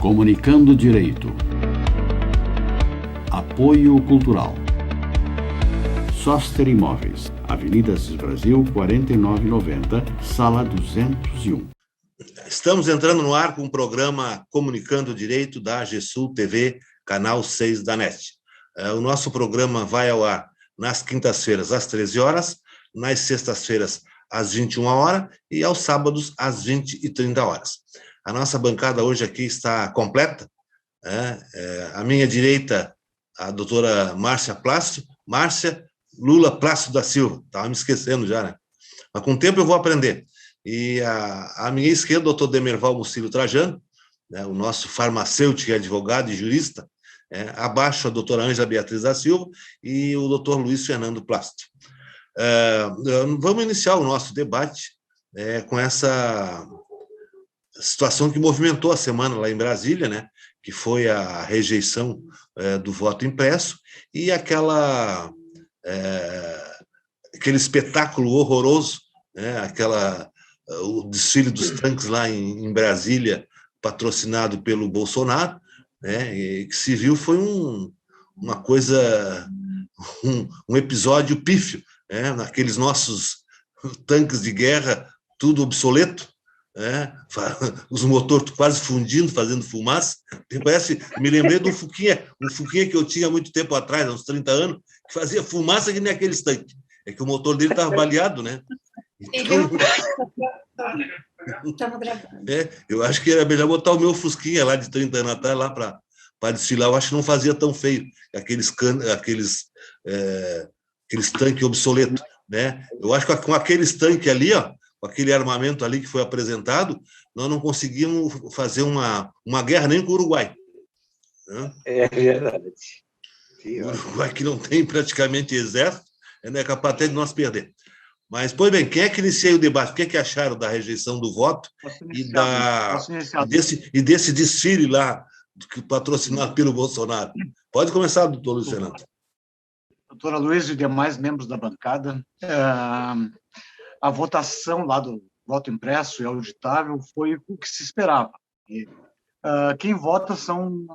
Comunicando Direito. Apoio Cultural. Soster Imóveis, Avenida Assis Brasil, 4990, Sala 201. Estamos entrando no ar com o programa Comunicando Direito da AGESUL TV, canal 6 da NET. O nosso programa vai ao ar nas quintas-feiras às 13 horas, nas sextas-feiras às 21 horas e aos sábados às 20h30 horas. A nossa bancada hoje aqui está completa. À minha direita, a doutora Márcia Plácido. Márcia Lula Plácido da Silva. Estava me esquecendo já, né? Mas com o tempo eu vou aprender. E à minha esquerda, o doutor Demerval Mucílio Trajano, né, o nosso farmacêutico, advogado e jurista. Abaixo, a doutora Ângela Beatriz da Silva e o doutor Luiz Fernando Plácido. Vamos iniciar o nosso debate com essa situação que movimentou a semana lá em Brasília, né, que foi a rejeição do voto impresso e aquele espetáculo horroroso, né, o desfile dos tanques lá em Brasília, patrocinado pelo Bolsonaro, né, e que se viu foi uma coisa, um episódio pífio, né, naqueles nossos tanques de guerra, tudo obsoleto, né, os motores quase fundindo, fazendo fumaça. Me lembrei de um Fuquinha que eu tinha muito tempo atrás, há uns 30 anos, que fazia fumaça que nem aqueles tanques. É que o motor dele estava baleado, né? Então, eu acho que era melhor botar o meu Fusquinha lá de 30 anos atrás lá para desfilar. Eu acho que não fazia tão feio aqueles tanques obsoletos, né? Eu acho que com aqueles tanques ali, ó, com aquele armamento ali que foi apresentado, nós não conseguimos fazer uma guerra nem com o Uruguai. Né? É verdade. O Uruguai, que não tem praticamente exército, é capaz até de nós perder. Mas, pois bem, quem é que inicia o debate? O que acharam da rejeição do voto e desse desfile lá, patrocinado pelo Bolsonaro? Pode começar, doutor Luiz Fernando. Doutora Luiz e demais membros da bancada, a votação lá do voto impresso e auditável foi o que se esperava. Quem vota são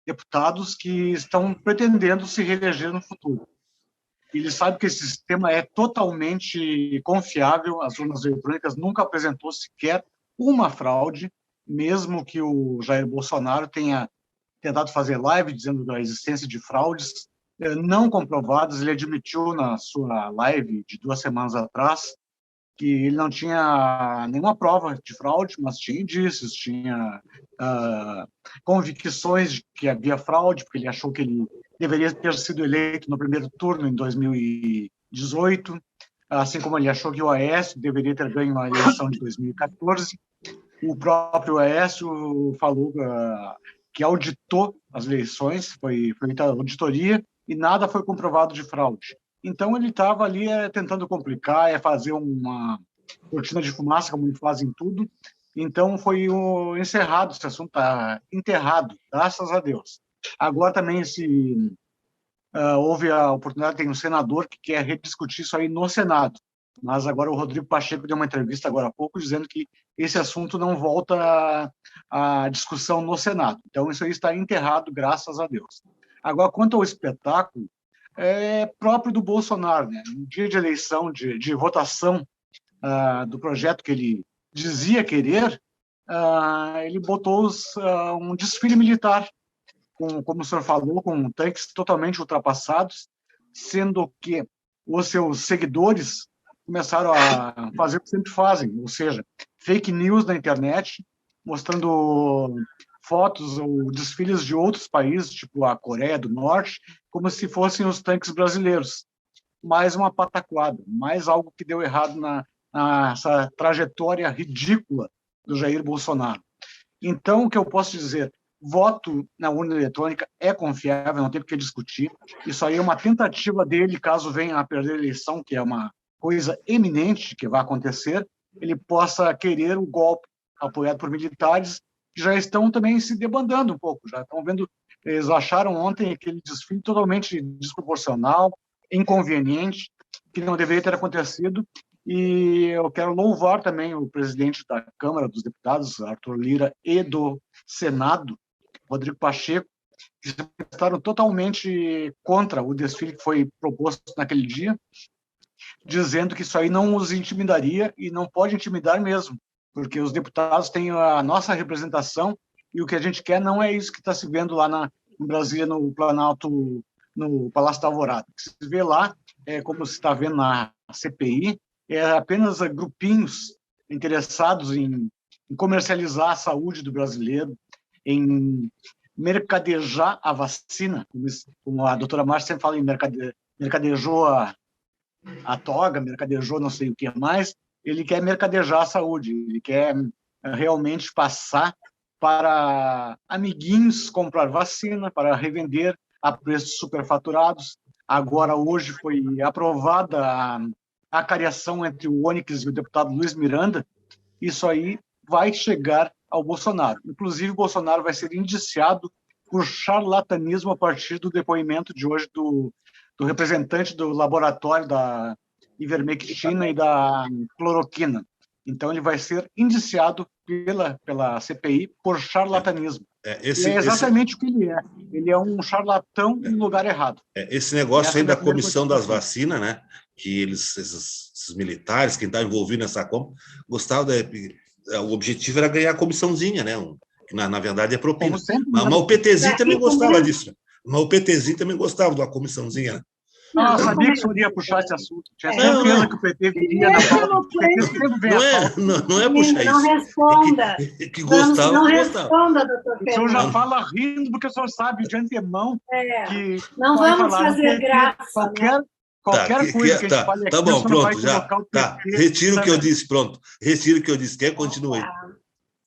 deputados que estão pretendendo se reeleger no futuro. Eles sabem que esse sistema é totalmente confiável, as urnas eletrônicas nunca apresentou sequer uma fraude, mesmo que o Jair Bolsonaro tenha tentado fazer live dizendo da existência de fraudes não comprovadas. Ele admitiu na sua live de 2 semanas atrás que ele não tinha nenhuma prova de fraude, mas tinha indícios, tinha convicções de que havia fraude, porque ele achou que ele deveria ter sido eleito no primeiro turno em 2018, assim como ele achou que o Aécio deveria ter ganho a eleição de 2014. O próprio Aécio falou que auditou as eleições, foi feita a auditoria e nada foi comprovado de fraude. Então, ele estava ali tentando complicar, fazer uma cortina de fumaça, como ele faz em tudo. Então, foi encerrado, esse assunto está enterrado, graças a Deus. Agora também houve a oportunidade, tem um senador que quer rediscutir isso aí no Senado. Mas agora o Rodrigo Pacheco deu uma entrevista agora há pouco dizendo que esse assunto não volta à discussão no Senado. Então, isso aí está enterrado, graças a Deus. Agora, quanto ao espetáculo, é próprio do Bolsonaro, né? No dia de eleição, de votação do projeto que ele dizia querer, ele botou um desfile militar, como o senhor falou, com tanques totalmente ultrapassados, sendo que os seus seguidores começaram a fazer o que sempre fazem, ou seja, fake news na internet, mostrando fotos ou desfiles de outros países, tipo a Coreia do Norte, como se fossem os tanques brasileiros. Mais uma pataquada, mais algo que deu errado nessa trajetória ridícula do Jair Bolsonaro. Então, o que eu posso dizer? Voto na urna eletrônica é confiável, não tem o que discutir. Isso aí é uma tentativa dele, caso venha a perder a eleição, que é uma coisa eminente que vai acontecer, ele possa querer o golpe apoiado por militares que já estão também se debandando um pouco, já estão vendo, eles acharam ontem aquele desfile totalmente desproporcional, inconveniente, que não deveria ter acontecido, E eu quero louvar também o presidente da Câmara dos Deputados, Arthur Lira, e do Senado, Rodrigo Pacheco, que se manifestaram totalmente contra o desfile que foi proposto naquele dia, dizendo que isso aí não os intimidaria e não pode intimidar mesmo, porque os deputados têm a nossa representação e o que a gente quer não é isso que está se vendo lá em Brasília, no Planalto, no Palácio da Alvorada. O que se vê lá, como se está vendo na CPI, é apenas grupinhos interessados em comercializar a saúde do brasileiro, em mercadejar a vacina, como a doutora Márcia sempre fala em mercadejou a toga, mercadejou não sei o que mais, ele quer mercadejar a saúde, ele quer realmente passar para amiguinhos comprar vacina, para revender a preços superfaturados. Agora, hoje, foi aprovada a cariação entre o Onyx e o deputado Luiz Miranda. Isso aí vai chegar ao Bolsonaro. Inclusive, o Bolsonaro vai ser indiciado por charlatanismo a partir do depoimento de hoje do representante do laboratório da ivermectina e da cloroquina. Então, ele vai ser indiciado pela CPI por charlatanismo. É exatamente o que ele é. Ele é um charlatão no lugar errado. Esse negócio aí da comissão das vacinas, né? Que esses militares, quem está envolvido nessa compra, gostavam o objetivo era ganhar a comissãozinha, né? Que na verdade é propina. Mas o PTzinho também gostava disso. Mas o PTzinho também gostava de uma comissãozinha, né? Eu sabia que o senhor ia puxar esse assunto. Tinha certeza que o PT viria na pauta. Não é puxar isso. Não responda. Que gostava, não gostava. Responda, doutor Fernando. O senhor já fala rindo, porque o senhor sabe de antemão que... Não vamos fazer graça. Qualquer coisa que a gente fale aqui, tá bom, pronto, já. Tá. Retiro o que eu disse, pronto. Retiro o que eu disse. Quer continue.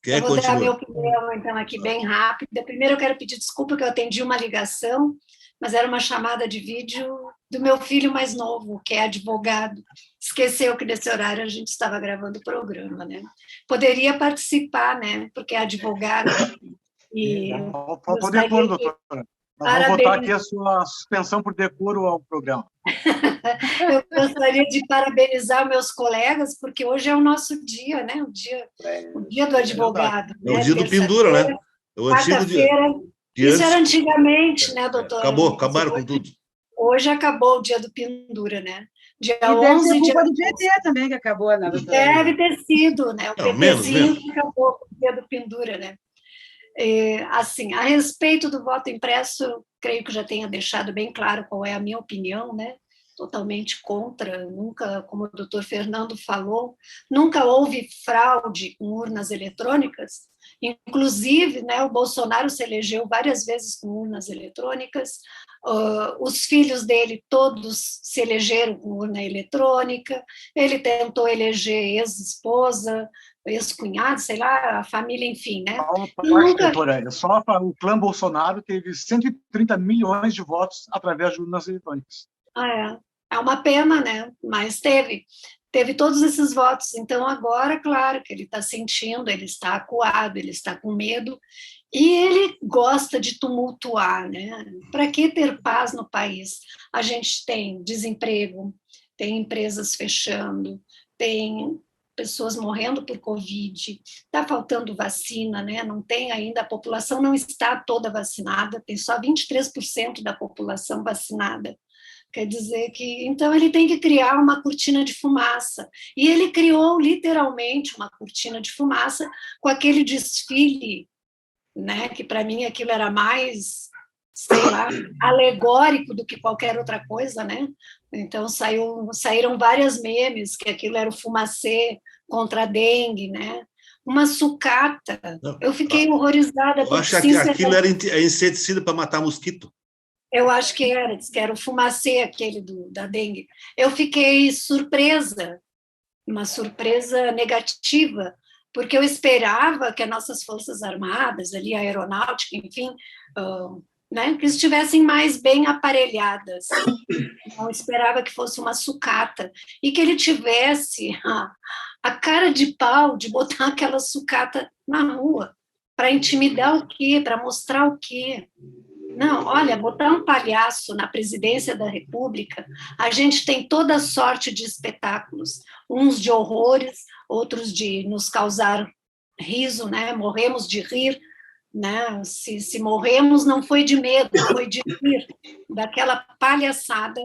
Eu vou dar a minha opinião, então, aqui bem rápida. Primeiro, eu quero pedir desculpa que eu atendi uma ligação, mas era uma chamada de vídeo do meu filho mais novo, que é advogado. Esqueceu que nesse horário a gente estava gravando o programa, né? Poderia participar, né? Porque é advogado. E por decoro, doutora. Nós vamos botar aqui a sua suspensão por decoro ao programa. Eu gostaria de parabenizar meus colegas, porque hoje é o nosso dia, né? O dia do advogado. É o dia do pendura, né? É o antigo dia. Isso era antigamente, né, doutora? Acabaram com tudo. Hoje acabou o dia do pendura, né? Dia e 11 deve de culpa do PT também, que acabou, né, doutora? Deve ter sido, né? O PTzinho que acabou com o dia do pendura, né? Assim, a respeito do voto impresso, creio que já tenha deixado bem claro qual é a minha opinião, né? Totalmente contra, nunca, como o doutor Fernando falou, nunca houve fraude com urnas eletrônicas. Inclusive, né, o Bolsonaro se elegeu várias vezes com urnas eletrônicas, os filhos dele todos se elegeram com urna eletrônica, ele tentou eleger ex-esposa, ex-cunhado, sei lá, a família, enfim, né? Doutora, só o clã Bolsonaro teve 130 milhões de votos através de urnas eletrônicas. É uma pena, né? Mas teve todos esses votos. Então, agora, claro que ele está sentindo, ele está acuado, ele está com medo, e ele gosta de tumultuar, né? Para que ter paz no país? A gente tem desemprego, tem empresas fechando, tem pessoas morrendo por Covid, está faltando vacina, né? Não tem ainda, a população não está toda vacinada, tem só 23% da população vacinada. Quer dizer que, então, ele tem que criar uma cortina de fumaça. E ele criou, literalmente, uma cortina de fumaça com aquele desfile, né, que, para mim, aquilo era mais, sei lá, alegórico do que qualquer outra coisa, né? Então, saíram várias memes, que aquilo era o fumacê contra a dengue, né? Uma sucata. Eu fiquei horrorizada. Eu acho que aquilo era inseticida para matar mosquito. Eu acho que era o fumacê aquele da dengue. Eu fiquei surpresa, uma surpresa negativa, porque eu esperava que as nossas Forças Armadas, ali, a aeronáutica, enfim, né, que estivessem mais bem aparelhadas. Eu esperava que fosse uma sucata e que ele tivesse a cara de pau de botar aquela sucata na rua, para intimidar o quê? Para mostrar o quê? Não, olha, botar um palhaço na presidência da República, a gente tem toda sorte de espetáculos, uns de horrores, outros de nos causar riso, né? Morremos de rir, né? Se morremos, não foi de medo, foi de rir daquela palhaçada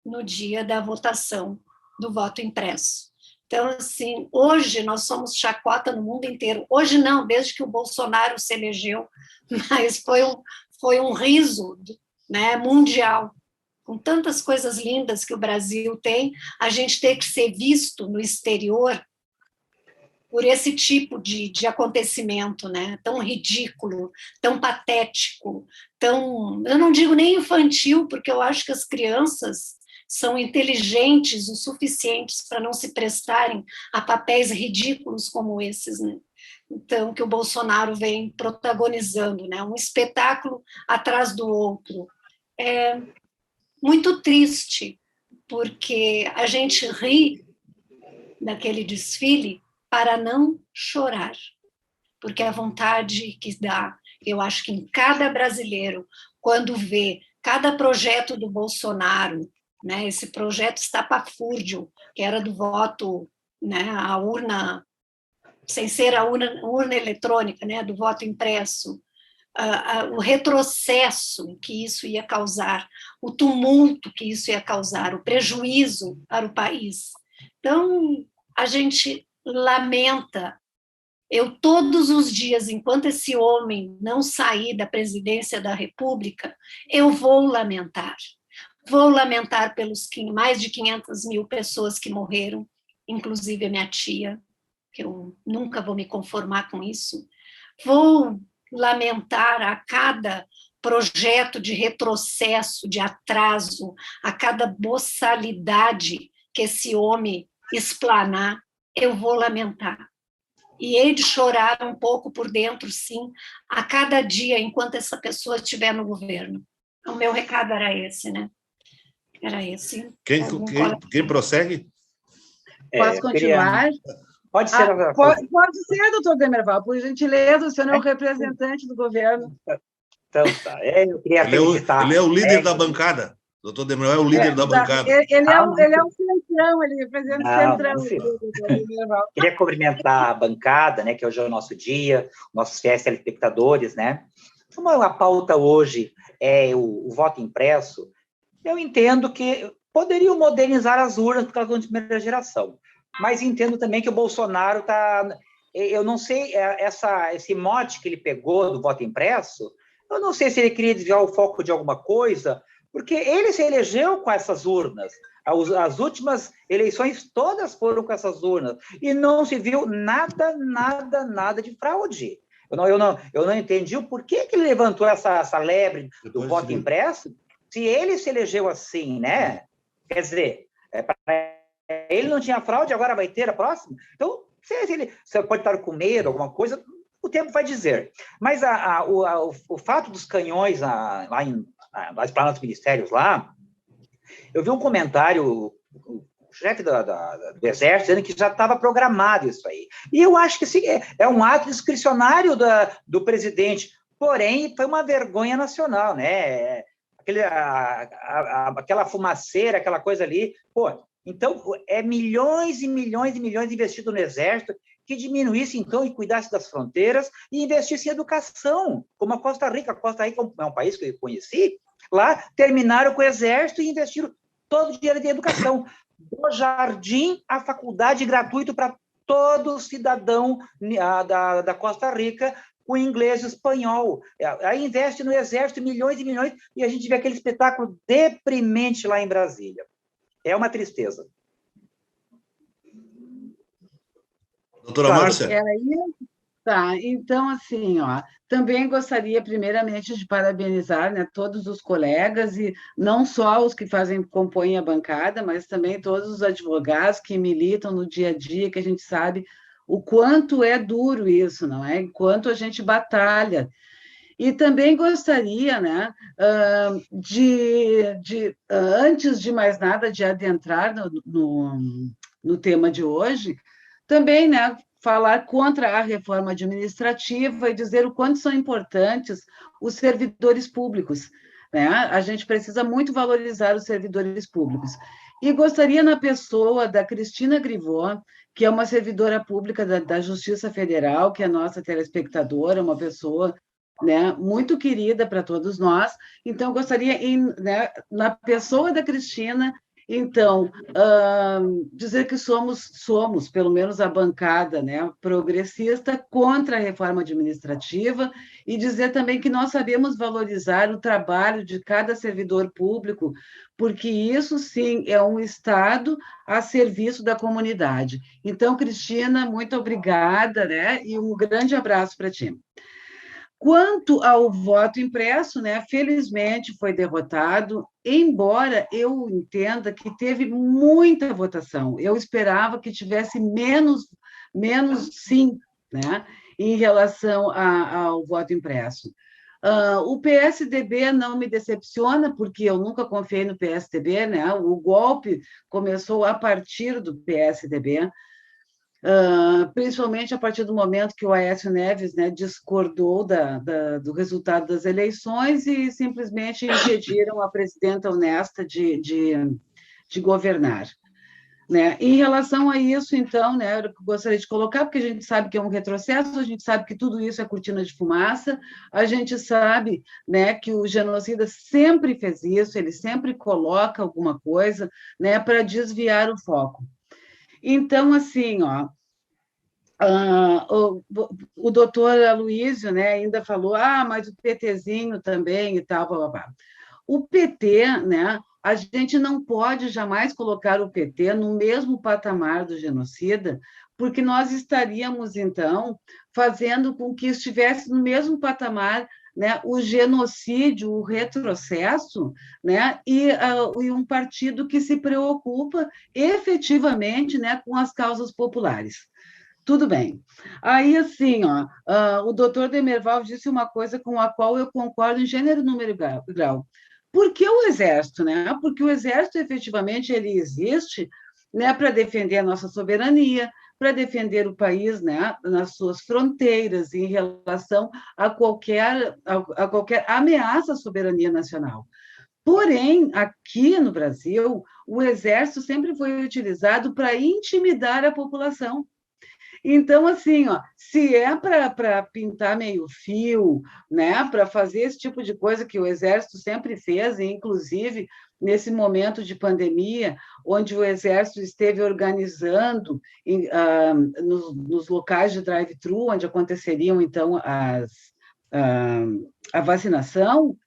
no dia da votação do voto impresso. Então, assim, hoje nós somos chacota no mundo inteiro. Hoje não, desde que o Bolsonaro se elegeu, mas foi um riso, né, mundial. Com tantas coisas lindas que o Brasil tem, a gente tem que ser visto no exterior por esse tipo de acontecimento, né? Tão ridículo, tão patético, tão, eu não digo nem infantil, porque eu acho que as crianças são inteligentes o suficientes para não se prestarem a papéis ridículos como esses, né? Então, que o Bolsonaro vem protagonizando, né? Um espetáculo atrás do outro. É muito triste, porque a gente ri daquele desfile para não chorar, porque a vontade que dá, eu acho que em cada brasileiro, quando vê cada projeto do Bolsonaro, né, esse projeto estapafúrdio, que era do voto, né, a urna, sem ser a urna eletrônica, né, do voto impresso, o retrocesso que isso ia causar, o tumulto que isso ia causar, o prejuízo para o país. Então, a gente lamenta. Eu, todos os dias, enquanto esse homem não sair da presidência da República, eu vou lamentar. Vou lamentar pelos mais de 500 mil pessoas que morreram, inclusive a minha tia, que eu nunca vou me conformar com isso. Vou lamentar a cada projeto de retrocesso, de atraso, a cada boçalidade que esse homem explanar, eu vou lamentar. E hei de chorar um pouco por dentro, sim, a cada dia, enquanto essa pessoa estiver no governo. O meu recado era esse, né? Era esse. Quem prossegue? Posso continuar? Pode ser. Pode ser, doutor Demerval, por gentileza, o senhor é o representante do governo. Então, tá. Eu queria felicitar. Ele é o líder da bancada. Doutor Demerval é o líder da bancada. Ele é o centrão, ele representa o centrão. Queria cumprimentar a bancada, né, que hoje é o nosso dia, nossos fiéis telespectadores, né? Como a pauta hoje é o voto impresso, eu entendo que poderiam modernizar as urnas por causa da primeira geração, mas entendo também que o Bolsonaro está... Eu não sei, esse mote que ele pegou do voto impresso, eu não sei se ele queria desviar o foco de alguma coisa, porque ele se elegeu com essas urnas. As últimas eleições todas foram com essas urnas, e não se viu nada de fraude. Eu não entendi o porquê que ele levantou essa lebre do voto impresso, se ele se elegeu assim, né? Quer dizer, ele não tinha fraude, agora vai ter a próxima? Então, se pode estar com medo, alguma coisa, o tempo vai dizer. Mas o fato dos canhões lá nos ministérios lá, eu vi um comentário, o chefe do Exército, dizendo que já estava programado isso aí. E eu acho que sim, é um ato discricionário do presidente, porém, foi uma vergonha nacional, né? Aquela fumaceira, aquela coisa ali, pô, então, é milhões e milhões e milhões investidos no Exército, que diminuísse, então, e cuidasse das fronteiras e investisse em educação, como a Costa Rica. A Costa Rica é um país que eu conheci, lá terminaram com o Exército e investiram todo o dinheiro de educação. Do jardim à faculdade gratuito para todo cidadão da Costa Rica, com inglês e espanhol. Aí investe no Exército milhões e milhões, e a gente vê aquele espetáculo deprimente lá em Brasília. É uma tristeza. Doutora Márcia? Tá, então, assim, também gostaria, primeiramente, de parabenizar, né, todos os colegas, e não só os que compõem a bancada, mas também todos os advogados que militam no dia a dia, que a gente sabe o quanto é duro isso, não é? Quanto a gente batalha. E também gostaria, né, antes de mais nada, de adentrar no tema de hoje, também, né, falar contra a reforma administrativa e dizer o quanto são importantes os servidores públicos, né? A gente precisa muito valorizar os servidores públicos. E gostaria, na pessoa da Cristina Griveau, que é uma servidora pública da Justiça Federal, que é nossa telespectadora, uma pessoa, né, muito querida para todos nós. Então, gostaria, né, na pessoa da Cristina, então, dizer que somos, pelo menos a bancada, né, progressista, contra a reforma administrativa, e dizer também que nós sabemos valorizar o trabalho de cada servidor público, porque isso, sim, é um Estado a serviço da comunidade. Então, Cristina, muito obrigada, né, e um grande abraço para ti. Quanto ao voto impresso, né, felizmente foi derrotado, embora eu entenda que teve muita votação. Eu esperava que tivesse menos sim, né, em relação ao voto impresso. O PSDB não me decepciona, porque eu nunca confiei no PSDB, né? O golpe começou a partir do PSDB. Principalmente a partir do momento que o Aécio Neves, né, discordou do resultado das eleições e simplesmente impediram a presidenta honesta de governar. Né? Em relação a isso, então, né, eu gostaria de colocar, porque a gente sabe que é um retrocesso, a gente sabe que tudo isso é cortina de fumaça, a gente sabe, né, que o genocida sempre fez isso, ele sempre coloca alguma coisa, né, para desviar o foco. Então, assim, ó, o doutor Aloysio, né, ainda falou, mas o PTzinho também e tal, blá, blá, blá. O PT, né, a gente não pode jamais colocar o PT no mesmo patamar do genocida, porque nós estaríamos, então, fazendo com que estivesse no mesmo patamar, né, o genocídio, o retrocesso, né, e um partido que se preocupa efetivamente, né, com as causas populares. Tudo bem. Aí, assim, o doutor Demerval disse uma coisa com a qual eu concordo em gênero, número e grau. Por que o Exército? Né? Porque o Exército, efetivamente, ele existe, né, para defender a nossa soberania, para defender o país, né, nas suas fronteiras, em relação a qualquer ameaça à soberania nacional. Porém, aqui no Brasil, o Exército sempre foi utilizado para intimidar a população. Então, assim, se é para pintar meio fio, né, para fazer esse tipo de coisa que o Exército sempre fez, e inclusive nesse momento de pandemia, onde o Exército esteve organizando nos locais de drive-thru, onde aconteceriam, então, a vacinação,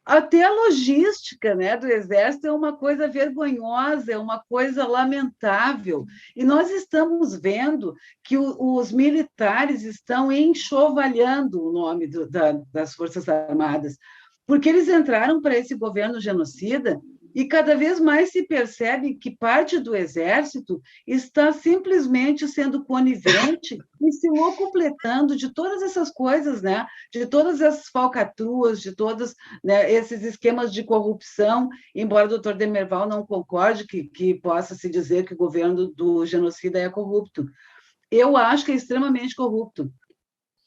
até a logística, né, do Exército é uma coisa vergonhosa, é uma coisa lamentável. E nós estamos vendo que os militares estão enxovalhando o nome das Forças Armadas, porque eles entraram para esse governo genocida e cada vez mais se percebe que parte do Exército está simplesmente sendo conivente e se locupletando de todas essas coisas, né? De todas essas falcatruas, de todos, né, esses esquemas de corrupção, embora o doutor Demerval não concorde que possa se dizer que o governo do genocida é corrupto. Eu acho que é extremamente corrupto.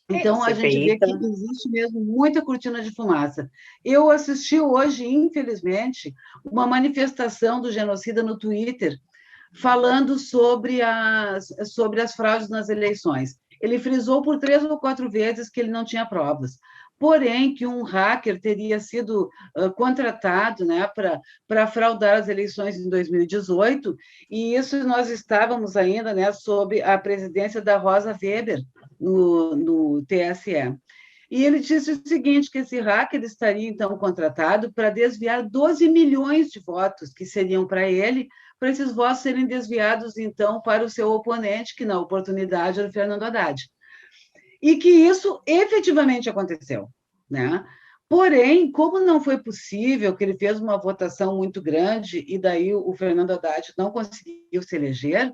Então, a gente vê que existe mesmo muita cortina de fumaça. Eu assisti hoje, infelizmente, uma manifestação do genocida no Twitter, falando sobre as fraudes nas eleições. Ele frisou por 3 ou 4 vezes que ele não tinha provas. Porém, que um hacker teria sido contratado, né, para fraudar as eleições em 2018, e isso nós estávamos ainda, né, sob a presidência da Rosa Weber, no TSE. E ele disse o seguinte, que esse hacker estaria, então, contratado para desviar 12 milhões de votos que seriam para ele, para esses votos serem desviados, então, para o seu oponente, que na oportunidade era o Fernando Haddad. E que isso efetivamente aconteceu, né? Porém, como não foi possível, que ele fez uma votação muito grande e daí o Fernando Haddad não conseguiu se eleger,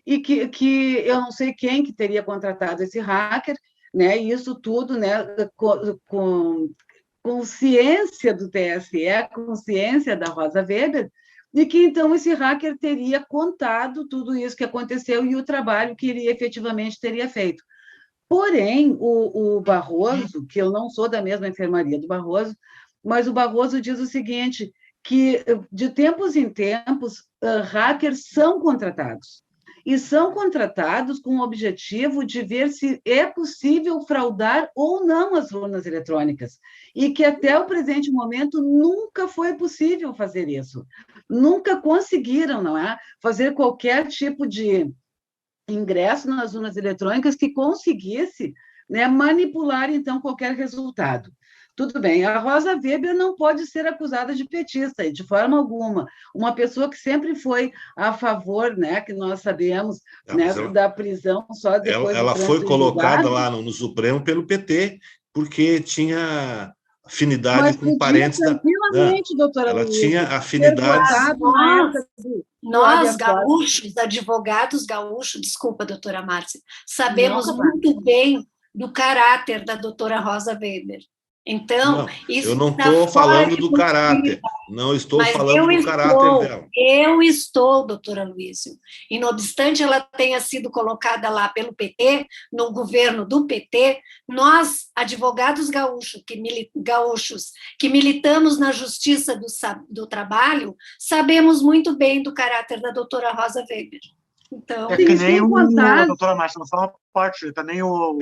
e que eu não sei quem que teria contratado esse hacker, né? E isso tudo, né, com consciência do TSE, consciência da Rosa Weber, e que então esse hacker teria contado tudo isso que aconteceu e o trabalho que ele efetivamente teria feito. Porém, o Barroso, que eu não sou da mesma enfermaria do Barroso, mas o Barroso diz o seguinte, que de tempos em tempos, hackers são contratados. E são contratados com o objetivo de ver se é possível fraudar ou não as urnas eletrônicas. E que até o presente momento nunca foi possível fazer isso. Nunca conseguiram, não é? Fazer qualquer tipo de ingresso nas urnas eletrônicas que conseguisse, né, manipular, então, qualquer resultado. Tudo bem, a Rosa Weber não pode ser acusada de petista, de forma alguma. Uma pessoa que sempre foi a favor, né, que nós sabemos, né, da prisão só depois ela do foi trânsito colocada julgado. lá no Supremo pelo PT, porque tinha afinidade Mas com podia parentes da... tranquilamente, doutora Ela Luísa, tinha ter afinidades... votado na época do Nós, habeas corpus. gaúchos, advogados gaúchos, desculpa, doutora Márcia, sabemos Não, muito bem do caráter da doutora Rosa Weber. Então, Não, isso eu não está estou fora falando de do caráter, possibilidade. não estou Mas falando do caráter dela. eu estou, doutora Luísio, e não obstante ela tenha sido colocada lá pelo PT, no governo do PT, nós, advogados gaúchos que militamos na justiça do trabalho, sabemos muito bem do caráter da doutora Rosa Weber. Então, É que nem sem a contar... doutora Márcia, não fala uma parte, também o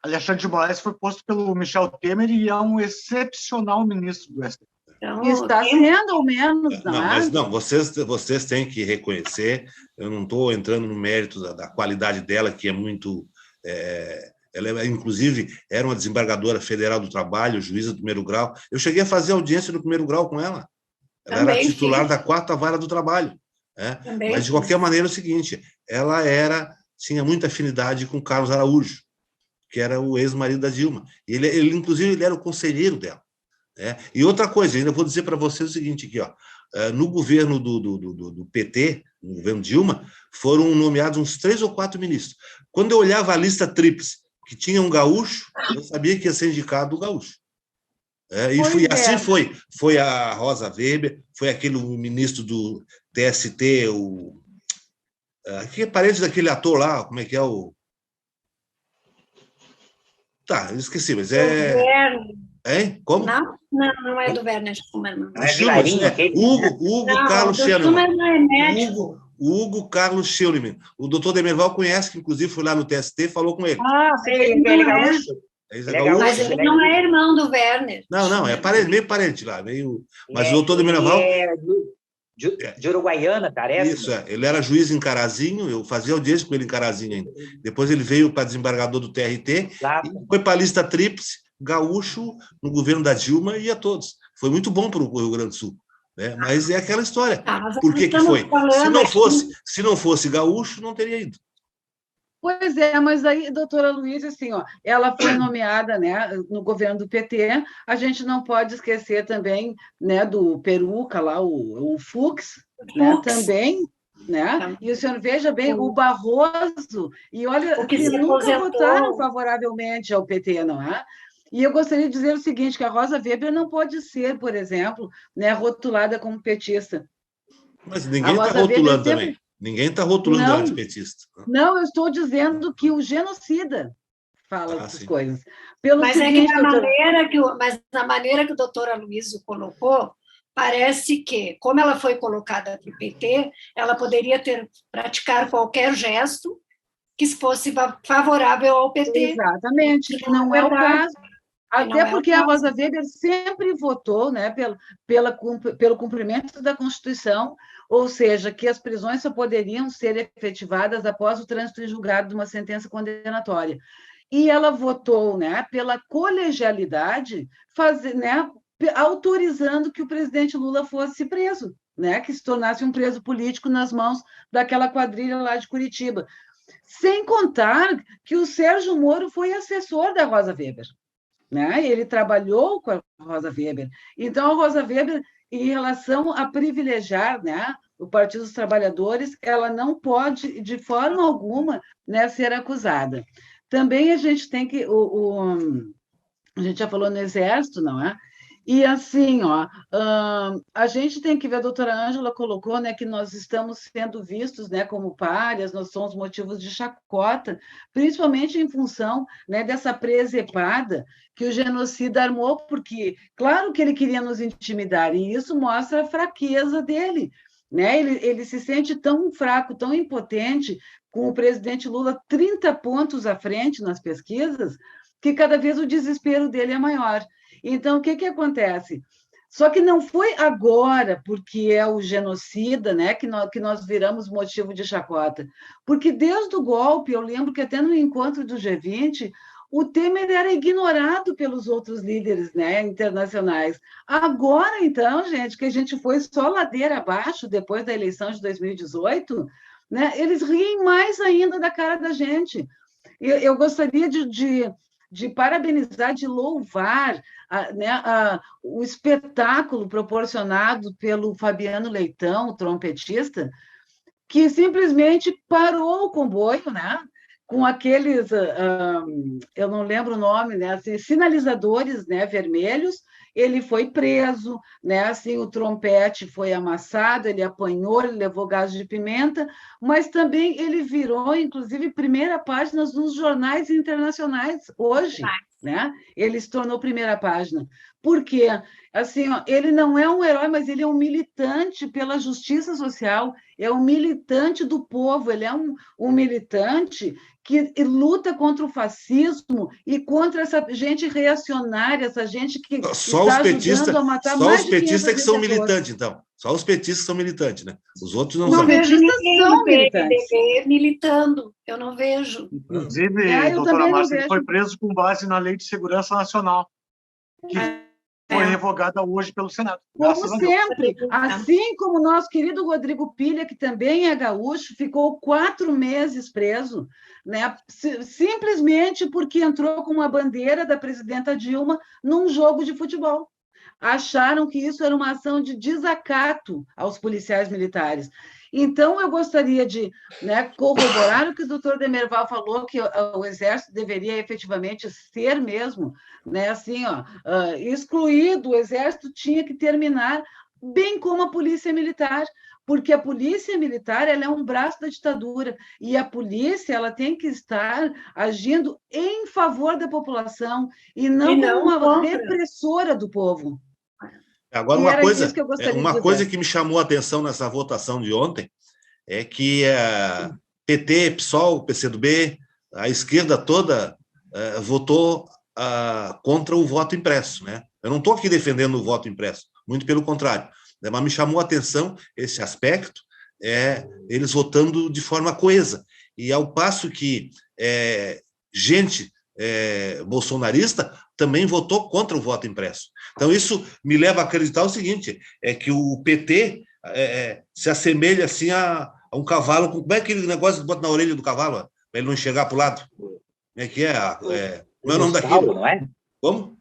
Alexandre de Moraes foi posto pelo Michel Temer e é um excepcional ministro do STF. então Está sendo, ao menos, Não, mas não, vocês têm que reconhecer, eu não estou entrando no mérito da qualidade dela, que é muito... ela, inclusive, era uma desembargadora federal do trabalho, juíza do primeiro grau. Eu cheguei a fazer audiência no primeiro grau com ela. Ela Também era titular fiz. da 4ª Vara do Trabalho. Mas, de qualquer maneira, é o seguinte, ela tinha muita afinidade com Carlos Araújo, que era o ex-marido da Dilma. Ele, inclusive, ele era o conselheiro dela. E outra coisa, ainda vou dizer para vocês o seguinte aqui, ó, no governo do PT, no governo Dilma, foram nomeados uns 3 ou 4 ministros. Quando eu olhava a lista tríplice, que tinha um gaúcho, eu sabia que ia ser indicado o gaúcho. Assim foi. Foi a Rosa Weber, foi aquele ministro do TST, que é parente daquele ator lá, como é que é o... Tá, eu esqueci, mas Hein? Como? Não é do Werner Schumann. Não é Vilarinho, aquele? Hugo Carlos Schellemann. Não é médico. Hugo Carlos Schellemann. O doutor Demerval conhece, que inclusive foi lá no TST e falou com ele. Ele é gaúcho. Mas ele não é irmão do Werner. Não, é meio parente lá. Mas o doutor Demerval... De Uruguaiana, parece. Isso, ele era juiz em Carazinho, eu fazia audiência com ele em Carazinho ainda. Depois ele veio para desembargador do TRT, Exato. e foi para a lista tríplice, gaúcho, no governo da Dilma, e a todos. Foi muito bom para o Rio Grande do Sul. Mas é aquela história. Por que foi? Se não fosse gaúcho, não teria ido. Pois é, mas aí, doutora Luísa, assim, ó, ela foi nomeada, né, no governo do PT, a gente não pode esquecer também, né, do Peruca lá, o Fux, né, também, né, e o senhor veja bem, o Barroso, e olha, que nunca votaram favoravelmente ao PT, não é? E eu gostaria de dizer o seguinte, que a Rosa Weber não pode ser, por exemplo, né, rotulada como petista. Mas ninguém está rotulando também. Ninguém está rotulando ela de petista. Não, eu estou dizendo que o genocida fala essas coisas. Mas na maneira que o doutor Aloysio colocou, parece que, como ela foi colocada para o PT, ela poderia praticar qualquer gesto que fosse favorável ao PT. Exatamente, que não é o caso. Até porque a Rosa Weber sempre votou, né, pelo cumprimento da Constituição, ou seja, que as prisões só poderiam ser efetivadas após o trânsito em julgado de uma sentença condenatória. E ela votou, né, pela colegialidade, né, autorizando que o presidente Lula fosse preso, né, que se tornasse um preso político nas mãos daquela quadrilha lá de Curitiba. Sem contar que o Sérgio Moro foi assessor da Rosa Weber. Né? Ele trabalhou com a Rosa Weber. Então, a Rosa Weber, em relação a privilegiar, né, o Partido dos Trabalhadores, ela não pode, de forma alguma, né, ser acusada. Também a gente tem que... a gente já falou no Exército, não é? E assim, ó, a gente tem que ver, a doutora Ângela colocou, né, que nós estamos sendo vistos, né, como párias, nós somos motivos de chacota, principalmente em função, né, dessa presepada que o genocida armou, porque, claro que ele queria nos intimidar, e isso mostra a fraqueza dele, né? Ele se sente tão fraco, tão impotente, com o presidente Lula 30 pontos à frente nas pesquisas, que cada vez o desespero dele é maior. Então, o que acontece? Só que não foi agora, porque é o genocida, né, que nós viramos motivo de chacota. Porque desde o golpe, eu lembro que até no encontro do G20, o Temer era ignorado pelos outros líderes, né, internacionais. Agora, então, gente, que a gente foi só ladeira abaixo depois da eleição de 2018, né, eles riem mais ainda da cara da gente. Eu gostaria de parabenizar, de louvar o espetáculo proporcionado pelo Fabiano Leitão, o trompetista, que simplesmente parou o comboio, né? Com aqueles, eu não lembro o nome, né? Assim, sinalizadores, né, vermelhos. Ele foi preso, né? Assim, o trompete foi amassado, ele apanhou, ele levou gás de pimenta, mas também ele virou, inclusive, primeira página nos jornais internacionais hoje, né? Ele se tornou primeira página. Por quê? Assim, ó, ele não é um herói, mas ele é um militante pela justiça social, é um militante do povo, ele é um militante que luta contra o fascismo e contra essa gente reacionária, essa gente que só está ajudando a matar só mais os de 500 petistas que são pessoas. militantes, então. Só os petistas são militantes, né? Os outros não Não são. vejo petistas ninguém são do militantes. PMDB militando, eu não vejo. Inclusive, eu doutora também não Márcia, ele vejo. foi preso com base na Lei de Segurança Nacional, que foi revogada hoje pelo Senado. Como Graças a Deus. sempre, assim como o nosso querido Rodrigo Pilha, que também é gaúcho, ficou 4 meses preso, né? Simplesmente porque entrou com uma bandeira da presidenta Dilma num jogo de futebol. Acharam que isso era uma ação de desacato aos policiais militares. Então, eu gostaria de, né, corroborar o que o doutor Demerval falou, que o Exército deveria efetivamente ser mesmo, né, assim, ó, excluído, o Exército tinha que terminar, bem como a Polícia Militar, porque a Polícia Militar ela é um braço da ditadura, e a polícia ela tem que estar agindo em favor da população, e não como uma repressora do povo. Agora, uma coisa que me chamou a atenção nessa votação de ontem é que PT, PSOL, PCdoB, a esquerda toda votou contra o voto impresso, né? Eu não estou aqui defendendo o voto impresso, muito pelo contrário, né? Mas me chamou a atenção esse aspecto, eles votando de forma coesa. E ao passo que gente bolsonarista também votou contra o voto impresso. Então, isso me leva a acreditar o seguinte, é que o PT se assemelha assim a um cavalo. Como é aquele negócio que bota na orelha do cavalo, para ele não enxergar para o lado? Como é que é? Como é o nome daquele? Não é? Como?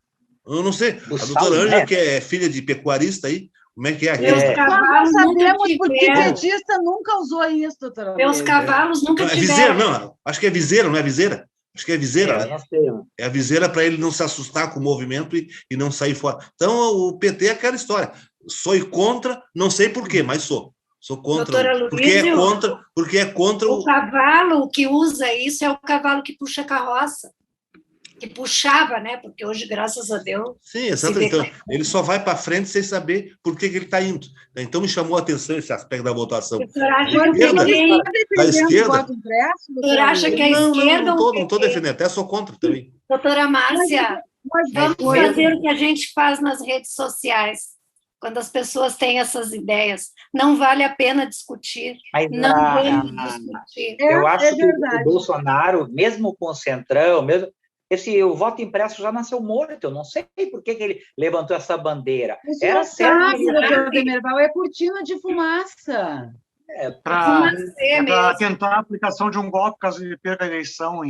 Eu não sei. A doutora Ângela, que é filha de pecuarista aí, como é que é aquele? Os cavalos sabemos porque petista nunca usou isso, doutora. Meus cavalos nunca tiveram. É viseira, não. Acho que é viseira, não é viseira? Acho que é viseira, né? É a viseira para ele não se assustar com o movimento e não sair fora. Então, o PT é aquela história. Sou contra, não sei por quê, mas sou. Sou contra. Porque é contra o cavalo que usa isso é o cavalo que puxa carroça. Que puxava, né? Porque hoje, graças a Deus... Sim, exatamente. Então, ele só vai para frente sem saber por que ele está indo. Então, me chamou a atenção esse aspecto da votação. O senhor acha que da esquerda? O senhor acha que a esquerda... Não estou defendendo, até sou contra também. Doutora Márcia, vamos fazer o que a gente faz nas redes sociais. Quando as pessoas têm essas ideias, não vale a pena discutir. Mas não vamos discutir. Eu acho que o Bolsonaro, mesmo com o Centrão, o voto impresso já nasceu morto, eu não sei por que ele levantou essa bandeira. Era certo, doutor Demerval, é cortina de fumaça. Para tentar a aplicação de um golpe caso ele perca a eleição ou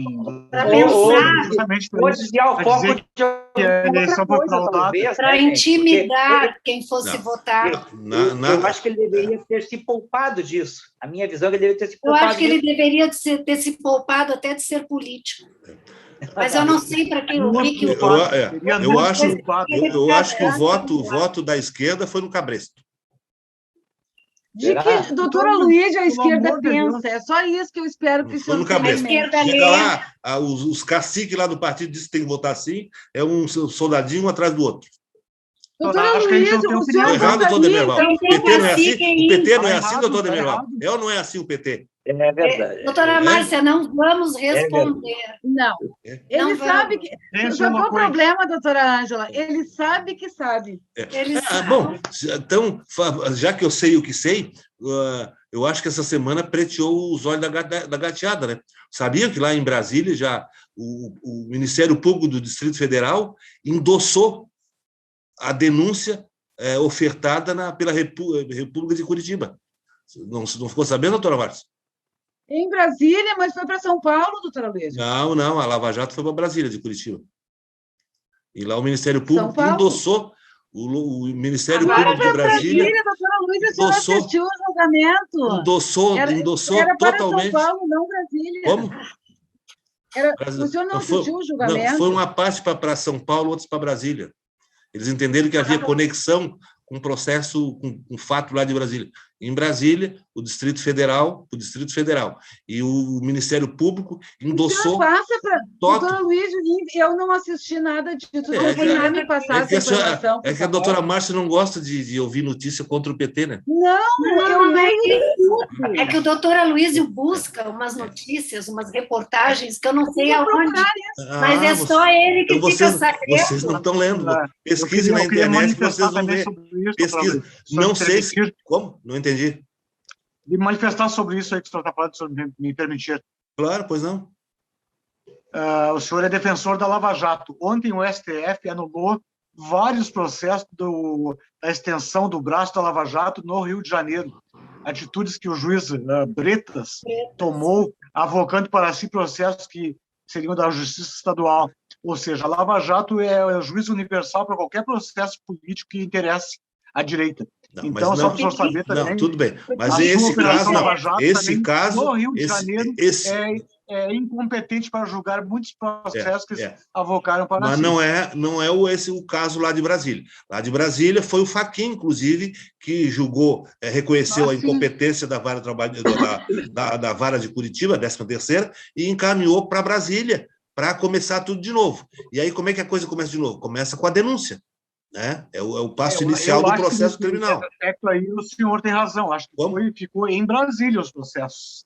desviar o foco de a eleição foi fraudada. Para intimidar quem fosse votar. Eu acho que ele deveria ter se poupado disso. A minha visão é que ele deveria ter se poupado. Eu acho que ele deveria ter se poupado até de ser político. Mas eu não sei para quem o que Eu acho que o voto da esquerda foi no Cabresto. De que, doutora Luísa, a esquerda pensa. É só isso que eu espero que o Foi no senhor tenha em Cabresto. mente. Chega lá, os caciques lá do partido dizem que tem que votar assim, é um soldadinho atrás do outro. Doutora Acho que a gente Luísa, não tem o opinião. senhor Errado, doutor gostaria, Demerval. então, O PT não é assim? O PT não é Tá assim, errado, doutor tá Demerval? errado. É ou não é assim o PT? É verdade. Doutora Márcia, não vamos responder. Não. É. Ele Não sabe vamos. que... Pensa Só qual o eloquente. problema, doutora Ângela? Ele sabe que sabe. Bom, então, já que eu sei o que sei, eu acho que essa semana preteou os olhos da gateada, né? Sabia que lá em Brasília já o Ministério Público do Distrito Federal endossou a denúncia ofertada pela República de Curitiba. Não ficou sabendo, doutora Márcia? Em Brasília, mas foi para São Paulo, doutora Luísa. Não, a Lava Jato foi para Brasília, de Curitiba. E lá o Ministério Público Paulo? endossou, o Ministério Agora Público de Brasília doutora Luísa, a senhora endossou- assistiu o julgamento. endossou Era para totalmente. São Paulo, não Brasília. Como? O senhor não assistiu o julgamento? Não, foi uma parte para São Paulo, outras para Brasília. Eles entenderam que havia conexão com o processo, com o fato lá de Brasília. Em Brasília, o Distrito Federal, e o Ministério Público endossou. Passa para doutora Luísa, eu não assisti nada disso. Eu vou me passar essa informação. É que a doutora Márcia não gosta de ouvir notícia contra o PT, né? Não, eu leio tudo. É que o doutor Aloysio busca umas notícias, umas reportagens que eu não sei aonde, mas é só ele que então fica sabendo. Vocês não estão lendo. Pesquise na internet, vocês vão ver. Pesquisa. Não sei se... Como? Não entendi. De manifestar sobre isso aí que o senhor está falando, se me permitir. Claro, pois não. O senhor é defensor da Lava Jato. Ontem o STF anulou vários processos da extensão do braço da Lava Jato no Rio de Janeiro. Atitudes que o juiz Bretas tomou, avocando para si processos que seriam da Justiça Estadual. Ou seja, a Lava Jato é o juiz universal para qualquer processo político que interesse à direita. Não, então, só para o senhor saber também... Não, tudo bem. Mas a esse caso, Lava Jato esse caso... no Rio de Janeiro é incompetente para julgar muitos processos que avocaram para mas si. não é esse o caso lá de Brasília. Lá de Brasília foi o Fachin, inclusive, que julgou, reconheceu a incompetência da vara, da vara de Curitiba, 13ª, e encaminhou para Brasília para começar tudo de novo. E aí, como é que a coisa começa de novo? Começa com a denúncia. Né? É o passo inicial do processo criminal. Nesse aspecto aí, o senhor tem razão. Acho que ficou em Brasília os processos.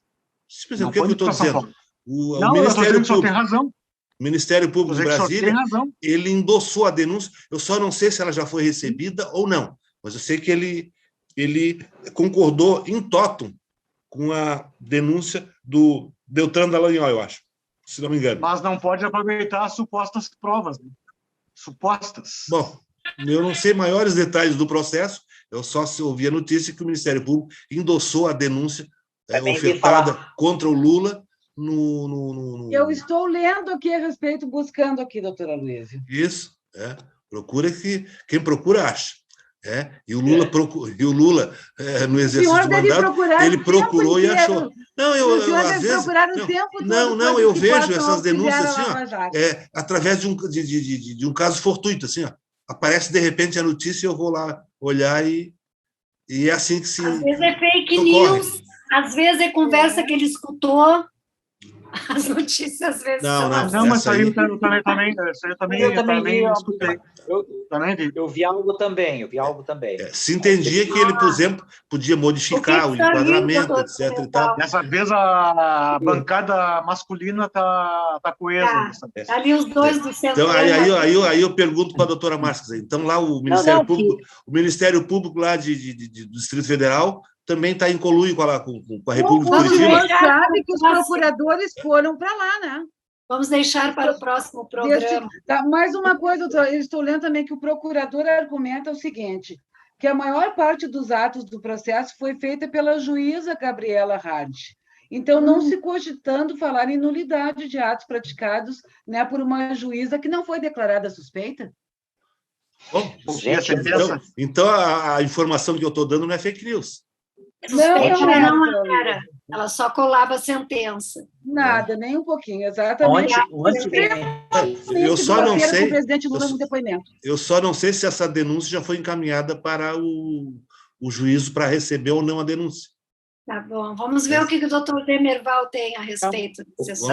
O que eu estou dizendo? O Ministério Público de Brasília, ele endossou a denúncia. Eu só não sei se ela já foi recebida ou não, mas eu sei que ele concordou em totum com a denúncia do Deltan Dallagnol, eu acho, se não me engano. Mas não pode aproveitar as supostas provas. Né? Supostas. Bom, eu não sei maiores detalhes do processo, eu só ouvi a notícia que o Ministério Público endossou a denúncia ofertada contra o Lula no... Eu estou lendo aqui a respeito, buscando aqui, doutora Luísa. Isso, procura que quem procura acha. E o Lula, no exercício do mandato, ele procurou e achou. O senhor deve procurar o tempo todo. Eu vejo essas denúncias assim, através de um caso fortuito, assim, aparece de repente a notícia, eu vou lá olhar e é assim que se... Às vezes é fake news, às vezes é conversa que ele escutou, as notícias às vezes são assim. Não, mas isso aí eu também escutei. Eu vi algo também, se entendia que ele, por exemplo, podia modificar o enquadramento, etc. E tal. Dessa vez a bancada masculina está coesa. Ali os dois do centro. Então, aí eu pergunto para a doutora Márcia, então lá o Ministério Público lá do Distrito Federal também está em conluio com a República de Curitiba. Você sabe que os procuradores foram para lá, né? Vamos deixar para o próximo programa. Mais uma coisa, eu estou lendo também que o procurador argumenta o seguinte, que a maior parte dos atos do processo foi feita pela juíza Gabriela Hard. Então, não se cogitando falar em nulidade de atos praticados, né, por uma juíza que não foi declarada suspeita. Bom, então a informação que eu estou dando não é fake news. Suspeita Não, não era. Ela só colava a sentença. nada, nem um pouquinho, exatamente. Eu só não Com o sei, presidente Lula no depoimento. eu só não sei se essa denúncia já foi encaminhada para o juízo para receber ou não a denúncia. Tá bom, vamos ver o que o doutor Demerval tem a respeito disso.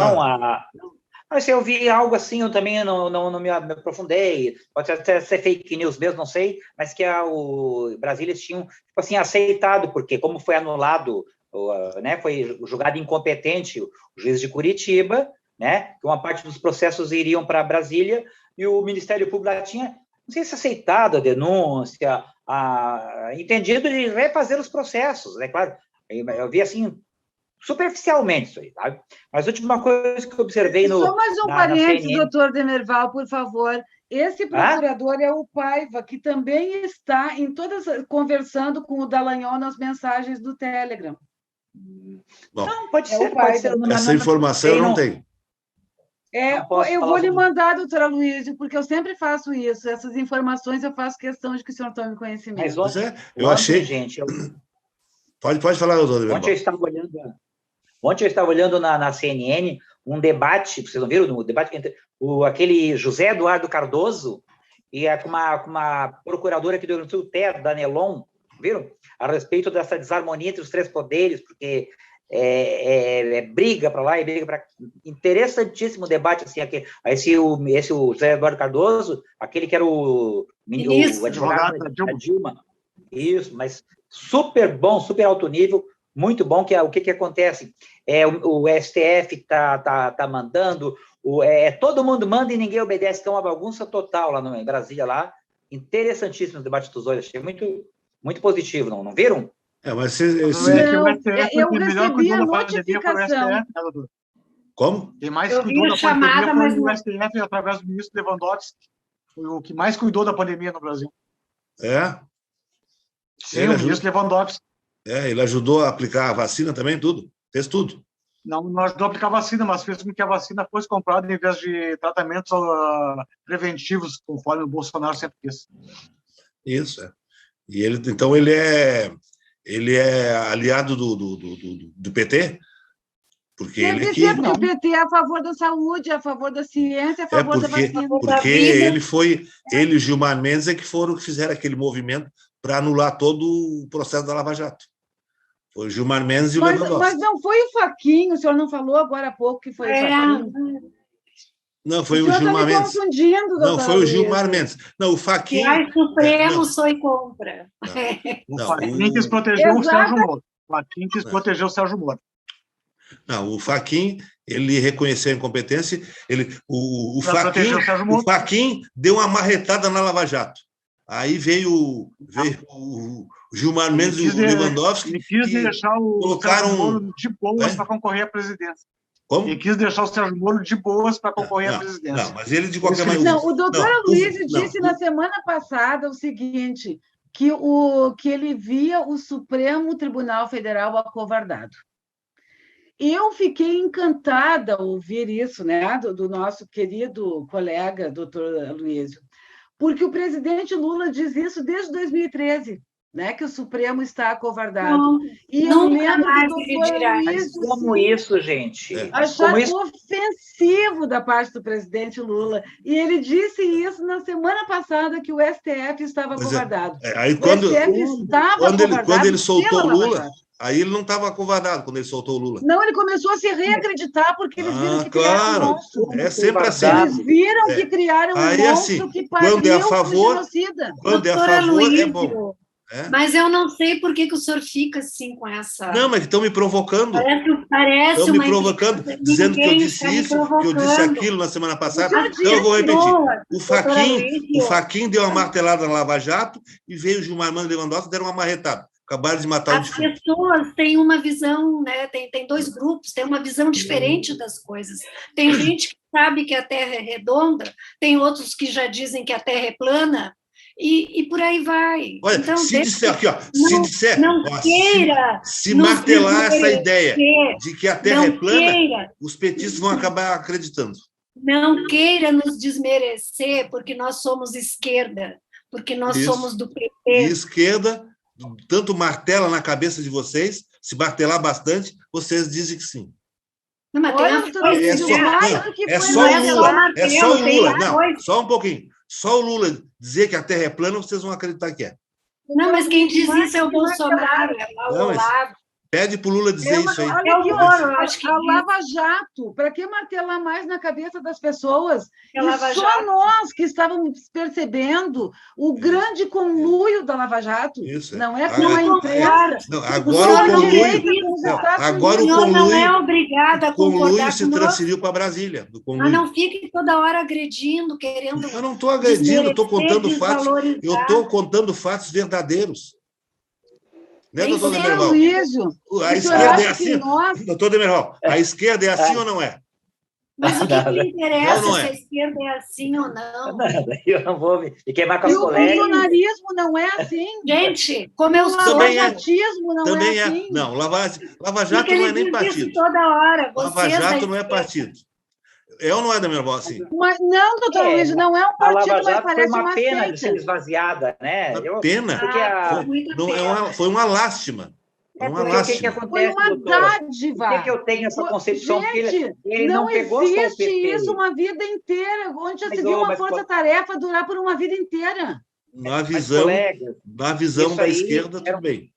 Mas eu vi algo assim, eu também não me aprofundei, pode até ser fake news mesmo, não sei, mas que o Brasília eles tinham, tipo assim, aceitado, porque como foi anulado, né, foi julgado incompetente o juiz de Curitiba, né, que uma parte dos processos iriam para Brasília, e o Ministério Público tinha, não sei se aceitado a denúncia, entendido de refazer os processos, né, claro, eu vi assim, superficialmente isso aí, sabe? Mas a última coisa que eu observei Só mais um parênteses, CNN... doutor Demerval, por favor. Esse procurador é o Paiva, que também está conversando com o Dallagnol nas mensagens do Telegram. Bom, não, pode ser. Essa informação eu não tenho. Eu vou lhe mandar, doutora Luísa, porque eu sempre faço isso. Essas informações eu faço questão de que o senhor tome conhecimento. Mas eu achei... gente... Pode falar, doutor Demerval. Ontem eu estava olhando na CNN um debate, vocês não viram? O debate entre aquele José Eduardo Cardoso e com uma procuradora aqui do Rio Grande do Sul, da Nelon, viram? A respeito dessa desarmonia entre os três poderes, porque briga para lá e briga para cá. Interessantíssimo debate, assim, esse o José Eduardo Cardoso, aquele que era o advogado da Dilma. Isso, mas super bom, super alto nível, muito bom. O que acontece? O STF tá mandando, todo mundo manda e ninguém obedece, então é uma bagunça total lá em Brasília, lá. Interessantíssimo o debate dos dois, achei muito, muito positivo, não viram? Mas eu recebi a notificação. Como? Quem mais cuidou da pandemia foi o STF através do ministro Lewandowski, foi o que mais cuidou da pandemia no Brasil. Sim, o ministro Lewandowski. Ele ajudou a aplicar a vacina também, tudo? Fez tudo? Não ajudou a aplicar a vacina, mas fez com que a vacina fosse comprada em vez de tratamentos preventivos, conforme o Bolsonaro sempre quis. Isso, E então ele é aliado do PT? Porque Deve ele ser, porque o PT é a favor da saúde, a favor da ciência, a favor da vacina. Porque ele e Gilmar Mendes que fizeram aquele movimento para anular todo o processo da Lava Jato. Foi o Gilmar Mendes e o Lewandowski. Mas não foi o Fachin, o senhor não falou agora há pouco que foi o Fachin? Não, foi o Gilmar Mendes. Não, foi o Gilmar Mendes. Não, o Fachin... O Supremo foi contra. O Fachin quis proteger o Sérgio Moro. O Fachin quis proteger o Sérgio Moro. Não, o Fachin, ele reconheceu a incompetência, o Fachin deu uma marretada na Lava Jato. Aí veio o Gilmar Mendes e o Lewandowski. Ele quis deixar o Sérgio Moro de boas para concorrer à presidência. Como? Ele quis deixar o Sérgio Moro de boas para concorrer à presidência. Não, mas ele de qualquer maneira... Não, o doutor Aloysio disse na semana passada o seguinte, que ele via o Supremo Tribunal Federal acovardado. Eu fiquei encantada ao ouvir isso, né, do nosso querido colega, doutor Aloysio, porque o presidente Lula diz isso desde 2013, né, que o Supremo está acovardado. E eu lembro do doutor Aloysio... Como isso, gente? Achar ofensivo da parte do presidente Lula. E ele disse isso na semana passada, que o STF estava acovardado. Aí quando ele soltou o Lula... Aí ele não estava acovardado quando ele soltou o Lula. Não, ele começou a se reacreditar, porque eles viram que criaram um monstro. É sempre assim. Eles viram que criaram um monstro assim, que pariu o genocida. Quando é a favor, é bom. Mas eu não sei por que o senhor fica assim com essa... Não, mas estão me provocando. Parece estão me provocando, dizendo que eu disse isso, que eu disse aquilo na semana passada. Então eu vou repetir. O Fachin deu uma martelada na Lava Jato e veio o Gilmar Mendes e Lewandowski e deram uma marretada. Acabaram de matar As pessoas têm uma visão, né? Tem dois grupos, tem uma visão diferente das coisas. Tem gente que sabe que a Terra é redonda, tem outros que já dizem que a Terra é plana, e por aí vai. Olha, então, se disser aqui, se martelar essa ideia de que a Terra é plana, os petistas vão acabar acreditando. Não queira nos desmerecer porque nós somos esquerda, porque nós somos do PT. E esquerda tanto martela na cabeça de vocês, se martelar bastante, vocês dizem que sim. Não, mas tem Olha, a doutor coisa, Luiz, né? mais do que É foi só o martelado. Lula. É só o Tem Lula. a Não, coisa. só um pouquinho. Só o Lula dizer que a Terra é plana, vocês vão acreditar que é. Não, mas quem diz Mais isso é o do que martelado. Bolsonaro, é lá o Não, mas- Olavo. Pede pro Lula dizer isso aí. Olha aqui, É o Moro, eu acho que a Lava Jato, para que martelar mais na cabeça das pessoas? É a E Lava só Jato. nós que estávamos percebendo o grande conluio da Lava Jato. Isso, é. Não é Ah, com a é. imprensa. Não, O agora o senhor conluio. direita com os Não, Estados agora O o Unidos. senhor não é conluio. obrigado a O conluio concordar se conosco, transferiu para Brasília. Do mas conluio. não fique toda hora agredindo, querendo Eu não estou agredindo, estou contando fatos. desvalorizar. Eu estou contando fatos verdadeiros. Né, Tem doutor que ser. Demerval? Luísio, A o senhor esquerda é acha que assim. nós... Doutor Demerval, a esquerda é assim ou não é? Mas o que me interessa Não, não é. se a esquerda é assim ou não? Nada, eu não vou me queimar com E as o colegas. bolsonarismo não é assim. Gente, como eu O sou, Também é. lavajatismo não Também é é. assim. Não, Lava porque Jato não ele é nem diz partido. isso toda hora. Lava Vocês da Jato não é esquerda. partido. É ou não é, Demerval, assim? Mas não, doutor É, Luiz, não é um A partido, Lava mas Jato foi parece uma uma pena de ser seita. esvaziada, né? Uma pena. Porque a, Muita Não, pena. foi uma lástima. Foi uma porque o que lástima. Foi acontece, uma doutora? dádiva. Por que eu tenho essa concepção? Porque Gente, ele não pegou só o existe PT. isso uma vida inteira. Onde já Mas, se viu uma mas, força-tarefa durar por uma vida inteira? Na Mas, visão, colegas, na visão isso da aí esquerda, era- tudo bem.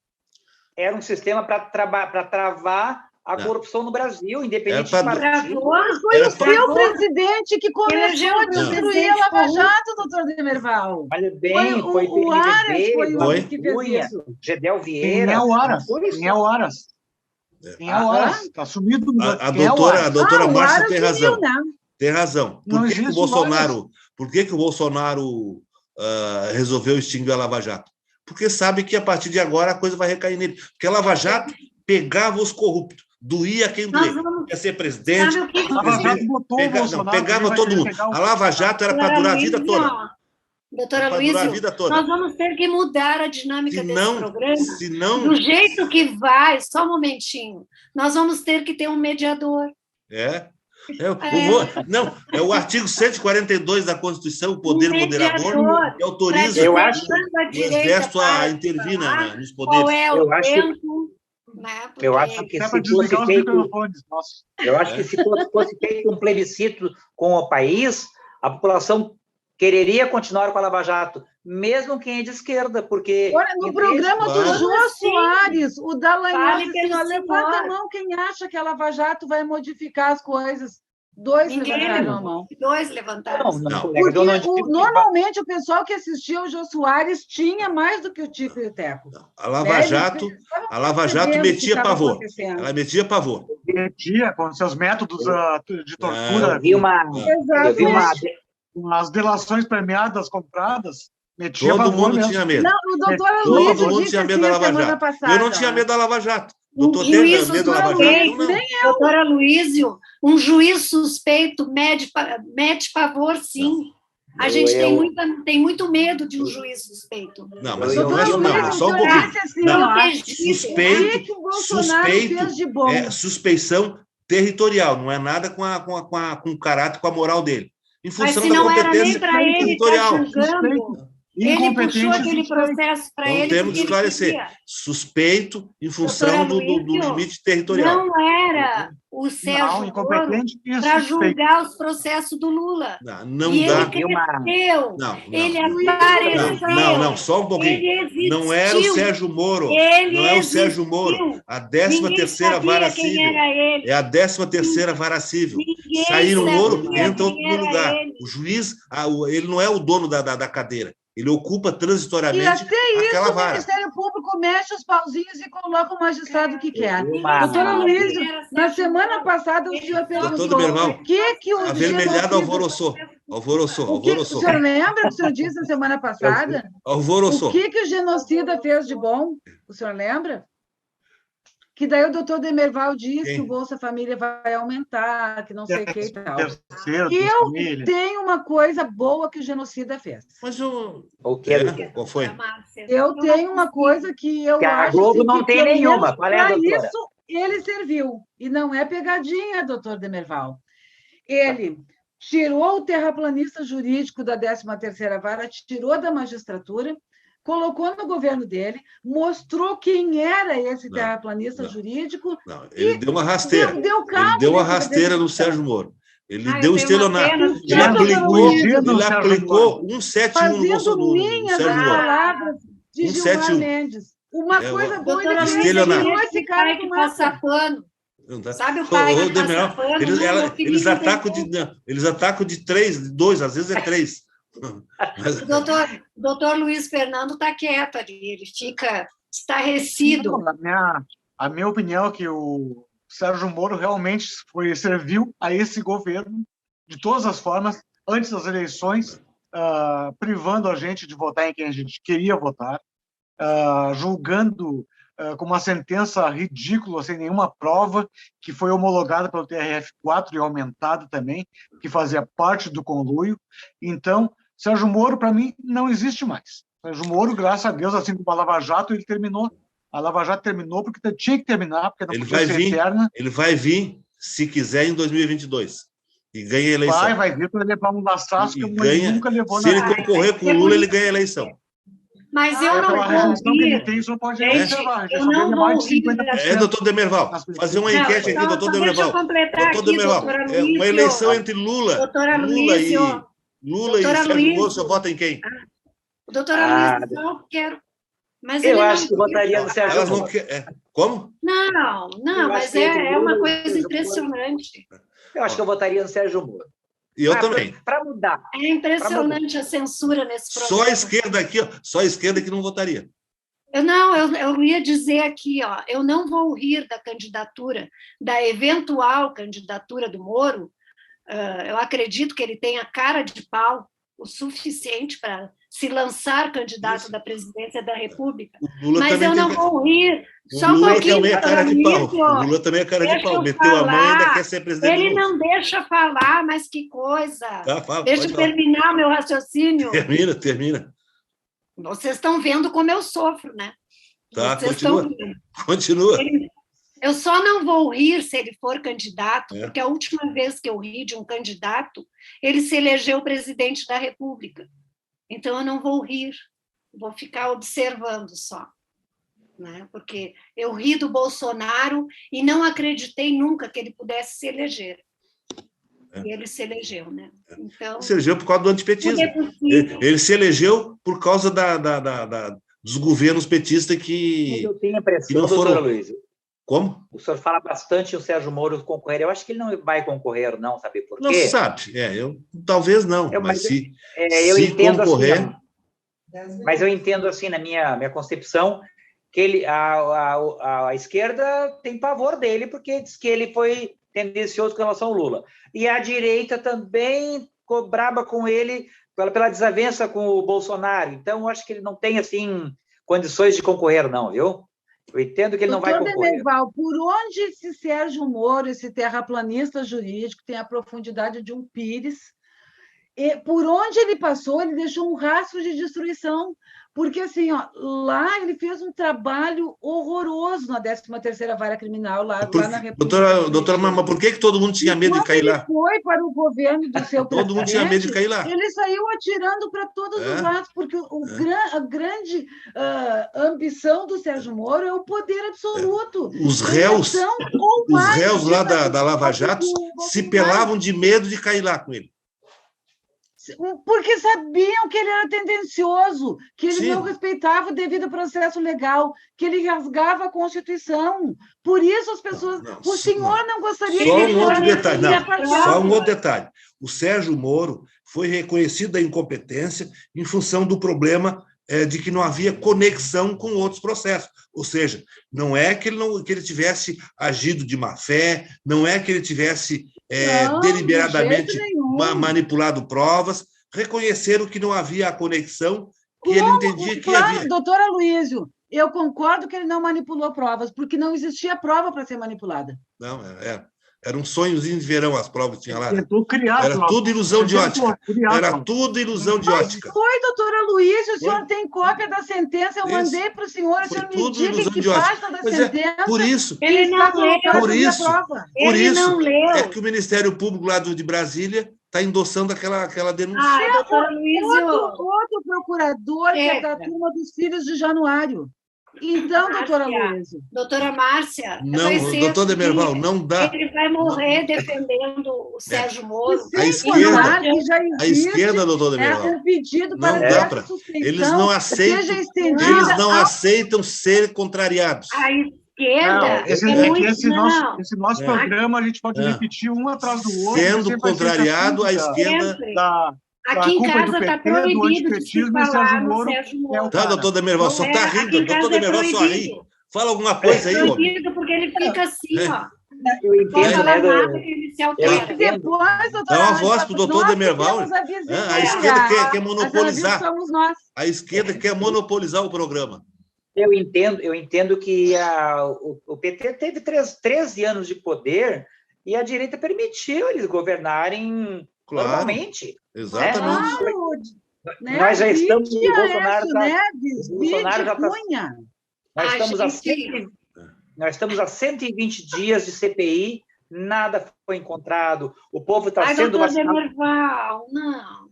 era um sistema para travar a Não. corrupção no Brasil, independente Era de pra- partido. Travou, Mas foi Era o pra- seu presidente que Elegeu começou a o destruir presidente a Lava corrupto. Jato, doutor Demerval. Olha bem, Foi foi o Aras foi o Foi. que fez Cunha, isso. Gedel Quem Vieira. é o Aras? Não foi isso. Quem é o Aras? Quem é o Aras? Está sumido. A Quem é o doutora, a Aras? doutora o Márcia Aras tem sumiu, razão. né? Tem razão. Não Por que, que o existe Bolsonaro, resolveu extinguir a Lava Jato? Porque sabe que a partir de agora a coisa vai recair nele. Porque a Lava Jato pegava os corruptos, doía quem Nós doía. vamos. Ia ser presidente, Sabe o que A Lava Jato botou o Bolsonaro. pegava ele vai todo querer mundo. pegar o- A Lava Jato era para durar a vida toda. Doutora Para durar a Luísio, vida toda. nós vamos ter que mudar a dinâmica desse programa. Se não, Do jeito que vai, só um momentinho, nós vamos ter que ter um mediador. Não, é o artigo 142 da Constituição, o poder moderador, que autoriza Eu o acho Exército a intervir nos Qual poderes. é o Eu acho que- tempo, né? Eu acho que Até se para desligar fosse os feito, microfones. Nossa. eu acho que se fosse feito um plebiscito com o país, a população quereria continuar com a Lava Jato, mesmo quem é de esquerda, porque Olha, no programa claro. do Jô Soares, o Dallagnol Fale disse assim, pelo ó, levanta a senhor. mão quem acha que a Lava Jato vai modificar as coisas. Dois Ninguém levantaram a mão. Dois levantaram. Não. colegas, Porque eu não digo que- normalmente o pessoal que assistia o Jô Soares tinha mais do que o Tico e o Teco. A Lava Jato metia pavor. Ela metia pavor. Metia com seus métodos de tortura, eu vi uma, com as delações premiadas compradas, metia Todo pavor mundo mesmo. tinha medo. Não, o doutor Todo Luiz mundo disse tinha assim medo da a Lava semana Jato. passada. Eu não tinha medo da Lava Jato. Doutor Um tem juiz medo da Lava suspeito, Jato? Não. doutora Luísio, um juiz suspeito mete pavor, sim. A gente tem muito medo de um juiz suspeito. Não, mas Eu- não é eu- não, só um eu pouquinho. disse assim, Não. ó, Suspeito, o que o Bolsonaro suspeito fez de bom? é suspeição territorial, não é nada com o caráter, com a moral dele. Em Mas função se da não era nem competência para ele estar territorial. julgando, ele puxou aquele processo para Então ele. temos que porque ele esclarecer. queria. Suspeito em função do Luísio, limite territorial. Não era o Sérgio Moro incompetente e para suspeito. julgar os processos do Lula. Não E dá. ele cresceu, Não, ele não. apareceu. Não, só um pouquinho. Ele existiu. Não era o Sérgio Moro. Ele Não é o existiu. Sérgio Moro. A Ninguém 13ª vara sabia quem cível. era ele. É a 13ª vara cível. Ninguém Sair um Moro, sabia entra outro quem no era lugar. ele. O juiz, ele não é o dono da cadeira. Ele ocupa E transitoriamente até isso aquela o vara. Ministério Público mexe os pauzinhos e coloca o magistrado que quer. Uma- Doutora Ninguém Luiz, sabia quem era na Sérgio semana Moro. passada o senhor Doutor perguntou Demerval, o que o A vermelhada genocida... alvoroçou. O senhor lembra que o senhor disse na semana passada? Alvoroçou. O que o genocida fez de bom? O senhor lembra? Que daí o doutor Demerval disse Quem? que o Bolsa Família vai aumentar, que não sei o que e tal. Terceiro, Eu família. tenho uma coisa boa que o genocida fez. Mas eu... O que é do quê? Qual foi? Eu tenho uma coisa que eu Que a acho Globo assim, não que tem pelo nenhuma. menos Qual é, pra doutora? isso ele serviu. E não é pegadinha, doutor Demerval. Ele tirou o terraplanista jurídico da 13ª vara, tirou da magistratura, colocou no governo dele, mostrou quem era esse terraplanista jurídico. Não, ele deu uma rasteira. Ele deu uma rasteira no Sérgio Moro. Ele deu eu tenho estelionato. uma Ele aplicou Fazendo 171 no minhas Sérgio Moro. palavras de Gilmar 171. Mendes. Uma coisa boa, ele estelionato. tirou esse cara que do passa mapa. pano. Sabe o pai que passa pano? Eles atacam de 3, de 2, às vezes é 3. Mas... O doutor Luiz Fernando está quieto ali, ele fica estarrecido. A minha opinião é que o Sérgio Moro realmente serviu a esse governo, de todas as formas, antes das eleições, privando a gente de votar em quem a gente queria votar, julgando com uma sentença ridícula, sem nenhuma prova, que foi homologada pelo TRF4 e aumentada também, que fazia parte do conluio. Então, Sérgio Moro, para mim, não existe mais. Sérgio Moro, graças a Deus, assim como a Lava Jato, ele terminou. A Lava Jato terminou porque tinha que terminar, porque não podia ser eterna. Ele vai vir, se quiser, em 2022. E ganha a eleição. Vai vir para levar um laçaço que ele nunca levou na vida. Se ele concorrer com o Lula, ele ganha a eleição. Mas eu não pela rejeição que ele tem, só pode observar. Eu não vou rir. Doutor Demerval, fazer uma enquete aqui, doutor Demerval. Doutor Demerval, uma eleição entre Lula e Sérgio Moro, você vota em quem? Doutora Luiz, eu quero. Mas eu acho que votaria no Sérgio Moro. Como? Não, mas é uma coisa impressionante. Eu acho que eu votaria no Sérgio Moro. E eu também. Para mudar. É impressionante a censura nesse programa. Só a esquerda aqui, só a esquerda que não votaria. Eu ia dizer aqui, eu não vou rir da candidatura, da eventual candidatura do Moro. Eu acredito que ele tenha cara de pau o suficiente para se lançar candidato da presidência da República. Mas eu não vou rir. Só um pouquinho. Também é cara de pau. O Lula também é cara de pau. Meteu a mão e ainda quer ser presidente. Ele não deixa falar, mas que coisa. Fala, deixa eu terminar meu raciocínio. Termina. Vocês estão vendo como eu sofro, né? Tá, continua. Eu só não vou rir se ele for candidato, porque a última vez que eu ri de um candidato, ele se elegeu presidente da República. Então, eu não vou rir, vou ficar observando só. Né? Porque eu ri do Bolsonaro e não acreditei nunca que ele pudesse se eleger. E ele se elegeu, né? Então, se elegeu por causa do antipetismo. Ele se elegeu por causa dos governos petistas que eu tenho a impressão, que não foram... Luiz. Como? O senhor fala bastante o Sérgio Moro concorrer. Eu acho que ele não vai concorrer, não, sabe por quê? Não sabe. Talvez não, mas se concorrer... Assim, mas eu entendo, assim, na minha concepção, que a esquerda tem pavor dele, porque diz que ele foi tendencioso com relação ao Lula. E a direita também ficou braba com ele pela desavença com o Bolsonaro. Então, eu acho que ele não tem, assim, condições de concorrer, não, viu? Eu entendo que ele não vai concorrer. Demerval, por onde esse Sérgio Moro, esse terraplanista jurídico, tem a profundidade de um pires, e por onde ele passou, ele deixou um rastro de destruição, porque assim, lá ele fez um trabalho horroroso na 13ª Vara Criminal, lá na República. Doutora, mas por que todo mundo tinha medo de cair lá? Ele foi para o governo do seu todo mundo tinha medo de cair lá. Ele saiu atirando para todos os lados, porque a grande ambição do Sérgio Moro é o poder absoluto. Os réus lá da Lava Jato se pelavam de medo de cair lá com ele. Porque sabiam que ele era tendencioso, que ele não respeitava o devido processo legal, que ele rasgava a Constituição. Por isso as pessoas... o senhor não gostaria só que ele... Um outro detalhe, só um outro detalhe. O Sérgio Moro foi reconhecido da incompetência em função do problema de que não havia conexão com outros processos. Ou seja, não é que ele tivesse agido de má fé, não é que ele tivesse deliberadamente manipulado provas, reconheceram que não havia a conexão que ele entendia que havia. Doutora Luísio, eu concordo que ele não manipulou provas, porque não existia prova para ser manipulada. Não, era um sonhozinho de verão as provas que tinha lá. Era tudo ilusão de ótica. Era tudo ilusão de ótica. Foi, doutora Luísio, o senhor tem cópia da sentença, eu mandei para o senhor me diga que página da sentença. Por isso. Ele não leu. Por isso é que o Ministério Público lá de Brasília está endossando aquela denúncia. Ai, doutora Luísio, Outro procurador que é da turma dos filhos de Januário. Então, doutora Márcia. Luísio. Doutora Márcia, Não, vai ser doutor assim, Demerval, não dá. ele vai morrer defendendo o Sérgio Moro. A Sem contar esquerda, que já a existe esquerda, doutor Demerval. um pedido Não para dá que pra- essa suspensão eles não aceitam, seja estendida eles não ao... aceitam ser contrariados. A esquerda Esse nosso programa a gente pode repetir um atrás do outro. Sendo sempre vai ser esse contrariado, a assunto esquerda... Sempre. da Aqui em culpa é do casa está PT, do proibido de se antipetismo, e falar Sérgio no Moro Sérgio é o Moro. Tá, cara. doutor Demerval, só tá Aqui rindo. em Doutor casa é Demerval só ri. proibido. Fala alguma coisa aí, homem. Proibido porque ele fica assim, ó. Eu Não entendo, falar né? nada que ele se altera. Depois, doutora Dá uma Luísa, voz pro doutor nós Demerval. que temos a vizinha. A esquerda quer As monopolizar. somos nós. A esquerda quer monopolizar o programa. Eu entendo que o PT teve 13 anos de poder e a direita permitiu eles governarem Claro. normalmente. Exatamente. Né? Nós já estamos... Vide Bolsonaro Aécio tá- Neves, Bolsonaro já vide tá- Cunha. Nós estamos a 120 dias de CPI, nada foi encontrado, o povo está Ai, sendo doutor vacinado. Demerval, não.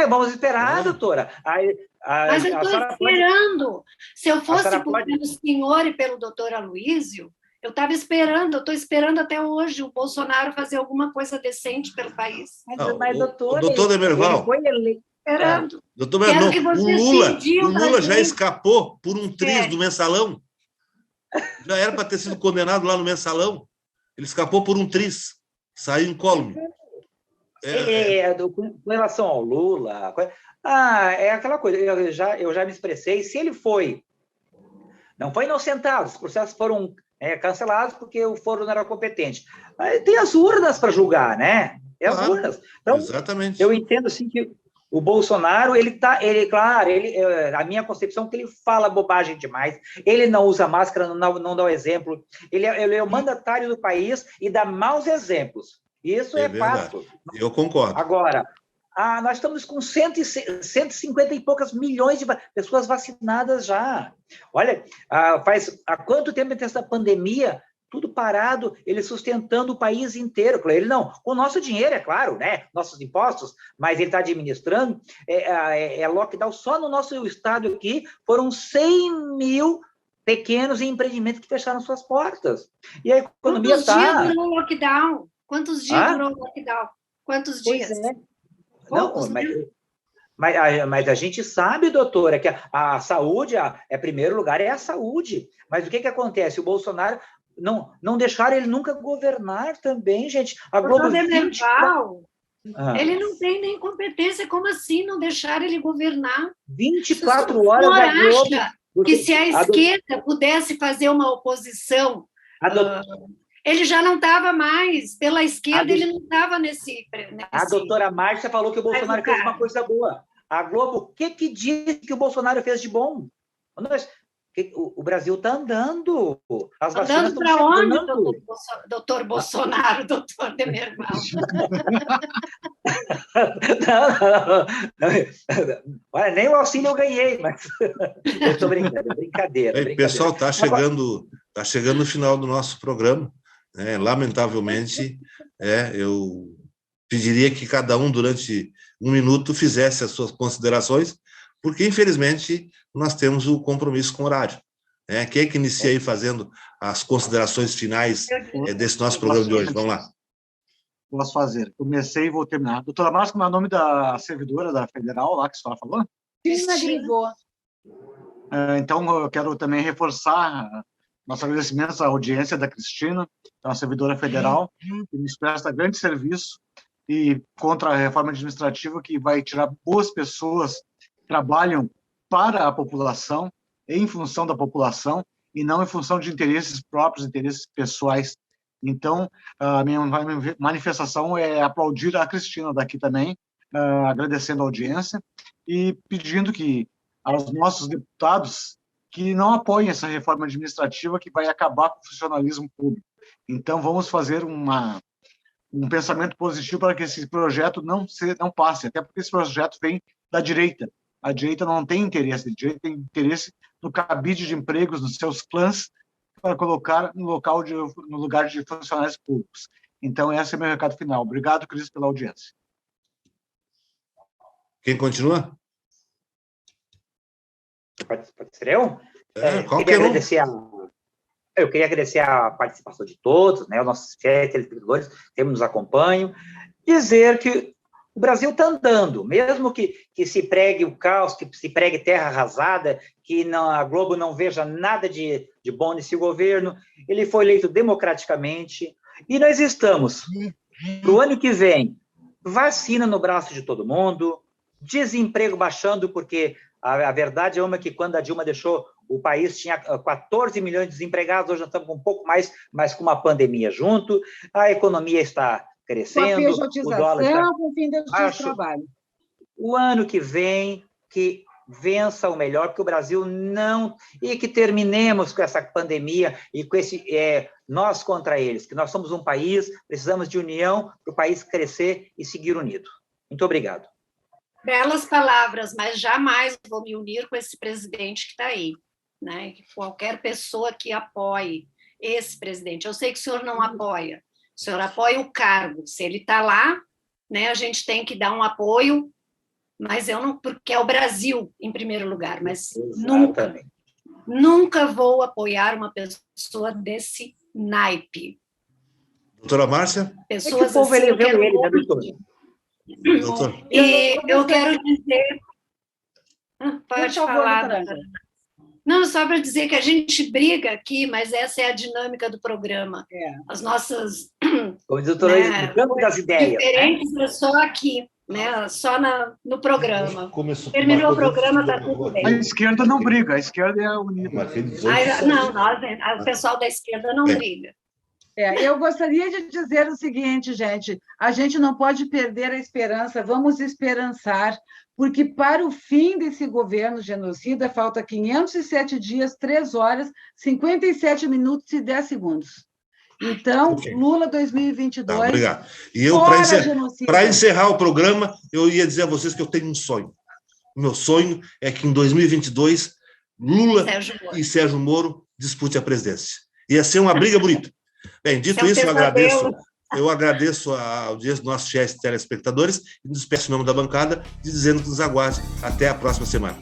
Vamos esperar, doutora. Mas eu estou esperando. Se eu fosse senhora pode- pelo senhor e pelo doutor Aloísio, eu estava esperando, eu estou esperando até hoje o Bolsonaro fazer alguma coisa decente pelo país. Mas, doutor, o doutor Demerval, ele foi eleito. Esperando. doutor Quero Demerval, que o vocês Lula cediam pra já gente. escapou por um triz É. do mensalão. Já era para ter sido condenado lá no mensalão. Ele escapou por um triz. Saiu incólume. Com relação ao Lula, é aquela coisa, eu já me expressei, se ele não foi inocentado, os processos foram cancelados porque o foro não era competente. Mas tem as urnas para julgar, né? Tem as Claro. urnas. Então, Exatamente. eu entendo assim que o Bolsonaro, a minha concepção é que ele fala bobagem demais, ele não usa máscara, não dá o exemplo, ele é o mandatário do país e dá maus exemplos. Isso é verdade. fato. Eu concordo. Agora, nós estamos com 150 e poucas milhões de pessoas vacinadas já. Olha, há quanto tempo dessa pandemia, tudo parado, ele sustentando o país inteiro. Ele não, com o nosso dinheiro, é claro, né? Nossos impostos, mas ele está administrando. Lockdown só no nosso estado aqui foram 100 mil pequenos empreendimentos que fecharam suas portas. E a economia está... Quantos dias durou o lockdown? Quantos dias durou o lockdown? Quantos dias? Pois é. Poucos, né? Mas a gente sabe, doutora, que a saúde, primeiro lugar é a saúde. Mas o que acontece? O Bolsonaro não deixaram ele nunca governar também, gente. A Globo Demerval, ele não tem nem competência. Como assim não deixar ele governar? 24 horas da Globo. Que se a esquerda pudesse fazer uma oposição, ele já não estava mais. Pela esquerda, ele não estava nesse... A doutora Márcia falou que o Bolsonaro fez uma coisa boa. A Globo, o que disse que o Bolsonaro fez de bom? O Brasil está andando. As vacinas andando para onde, doutor Bolsonaro, doutor Demerval? Olha, nem o auxílio eu ganhei, mas eu estou brincando, brincadeira. Pessoal, está chegando no final do nosso programa. Lamentavelmente, eu pediria que cada um, durante um minuto, fizesse as suas considerações, porque, infelizmente, nós temos o compromisso com o horário. Quem é que inicia aí fazendo as considerações finais desse nosso programa de hoje? Vamos lá. Posso fazer. Comecei e vou terminar. Doutora Márcia, como é o nome da servidora da Federal lá que a senhora falou? Cristina Grivô. Então, eu quero também reforçar nossos agradecimentos à audiência da Cristina, a servidora federal, que nos presta grande serviço e contra a reforma administrativa que vai tirar boas pessoas que trabalham para a população, em função da população, e não em função de interesses próprios, interesses pessoais. Então, a minha manifestação é aplaudir a Cristina daqui também, agradecendo a audiência e pedindo que aos nossos deputados que não apoiem essa reforma administrativa que vai acabar com o funcionalismo público. Então, vamos fazer um pensamento positivo para que esse projeto não passe, até porque esse projeto vem da direita. A direita não tem interesse, a direita tem interesse no cabide de empregos dos seus clãs para colocar no lugar de funcionários públicos. Então, esse é meu recado final. Obrigado, Cris, pela audiência. Quem continua? Pode ser eu? Qualquer um. Eu queria agradecer a participação de todos, né, os nossos telespectadores que nos acompanham, dizer que o Brasil está andando, mesmo que se pregue o caos, que se pregue terra arrasada, que a Globo não veja nada de bom nesse governo, ele foi eleito democraticamente, e nós estamos, para o ano que vem, vacina no braço de todo mundo, desemprego baixando, porque a verdade é uma que quando a Dilma deixou, o país tinha 14 milhões de desempregados, hoje nós estamos com um pouco mais, mas com uma pandemia junto, a economia está crescendo, o dólar está com o fim do trabalho. O ano que vem, que vença o melhor, porque o Brasil não... E que terminemos com essa pandemia e com esse nós contra eles, que nós somos um país, precisamos de união para o país crescer e seguir unido. Muito obrigado. Belas palavras, mas jamais vou me unir com esse presidente que está aí, né? Qualquer pessoa que apoie esse presidente. Eu sei que o senhor não apoia, o senhor apoia o cargo. Se ele está lá, né, a gente tem que dar um apoio, mas eu não, porque é o Brasil em primeiro lugar, mas nunca vou apoiar uma pessoa desse naipe. Doutora Márcia? Pessoas assim, eu quero Doutor. E eu quero dizer... Pode falar. Não, só para dizer que a gente briga aqui, mas essa é a dinâmica do programa. As nossas... Como diz o doutor, no campo das ideias. Diferentes, né? Só aqui, né? Só no programa. Terminou o programa, está tudo bem. A esquerda não briga, a esquerda é unida. Não, o pessoal da esquerda não briga. Eu gostaria de dizer o seguinte, gente, a gente não pode perder a esperança, vamos esperançar, porque para o fim desse governo genocida falta 507 dias, 3 horas, 57 minutos e 10 segundos. Então, Lula 2022... Tá, obrigado. E eu, para encerrar o programa, eu ia dizer a vocês que eu tenho um sonho. O meu sonho é que em 2022, Lula e Sérgio Moro disputem a presidência. Ia ser uma briga bonita. Bem, dito isso, eu agradeço a audiência dos nossos chefes telespectadores e nos despeço em nome da bancada, dizendo que nos aguarde até a próxima semana.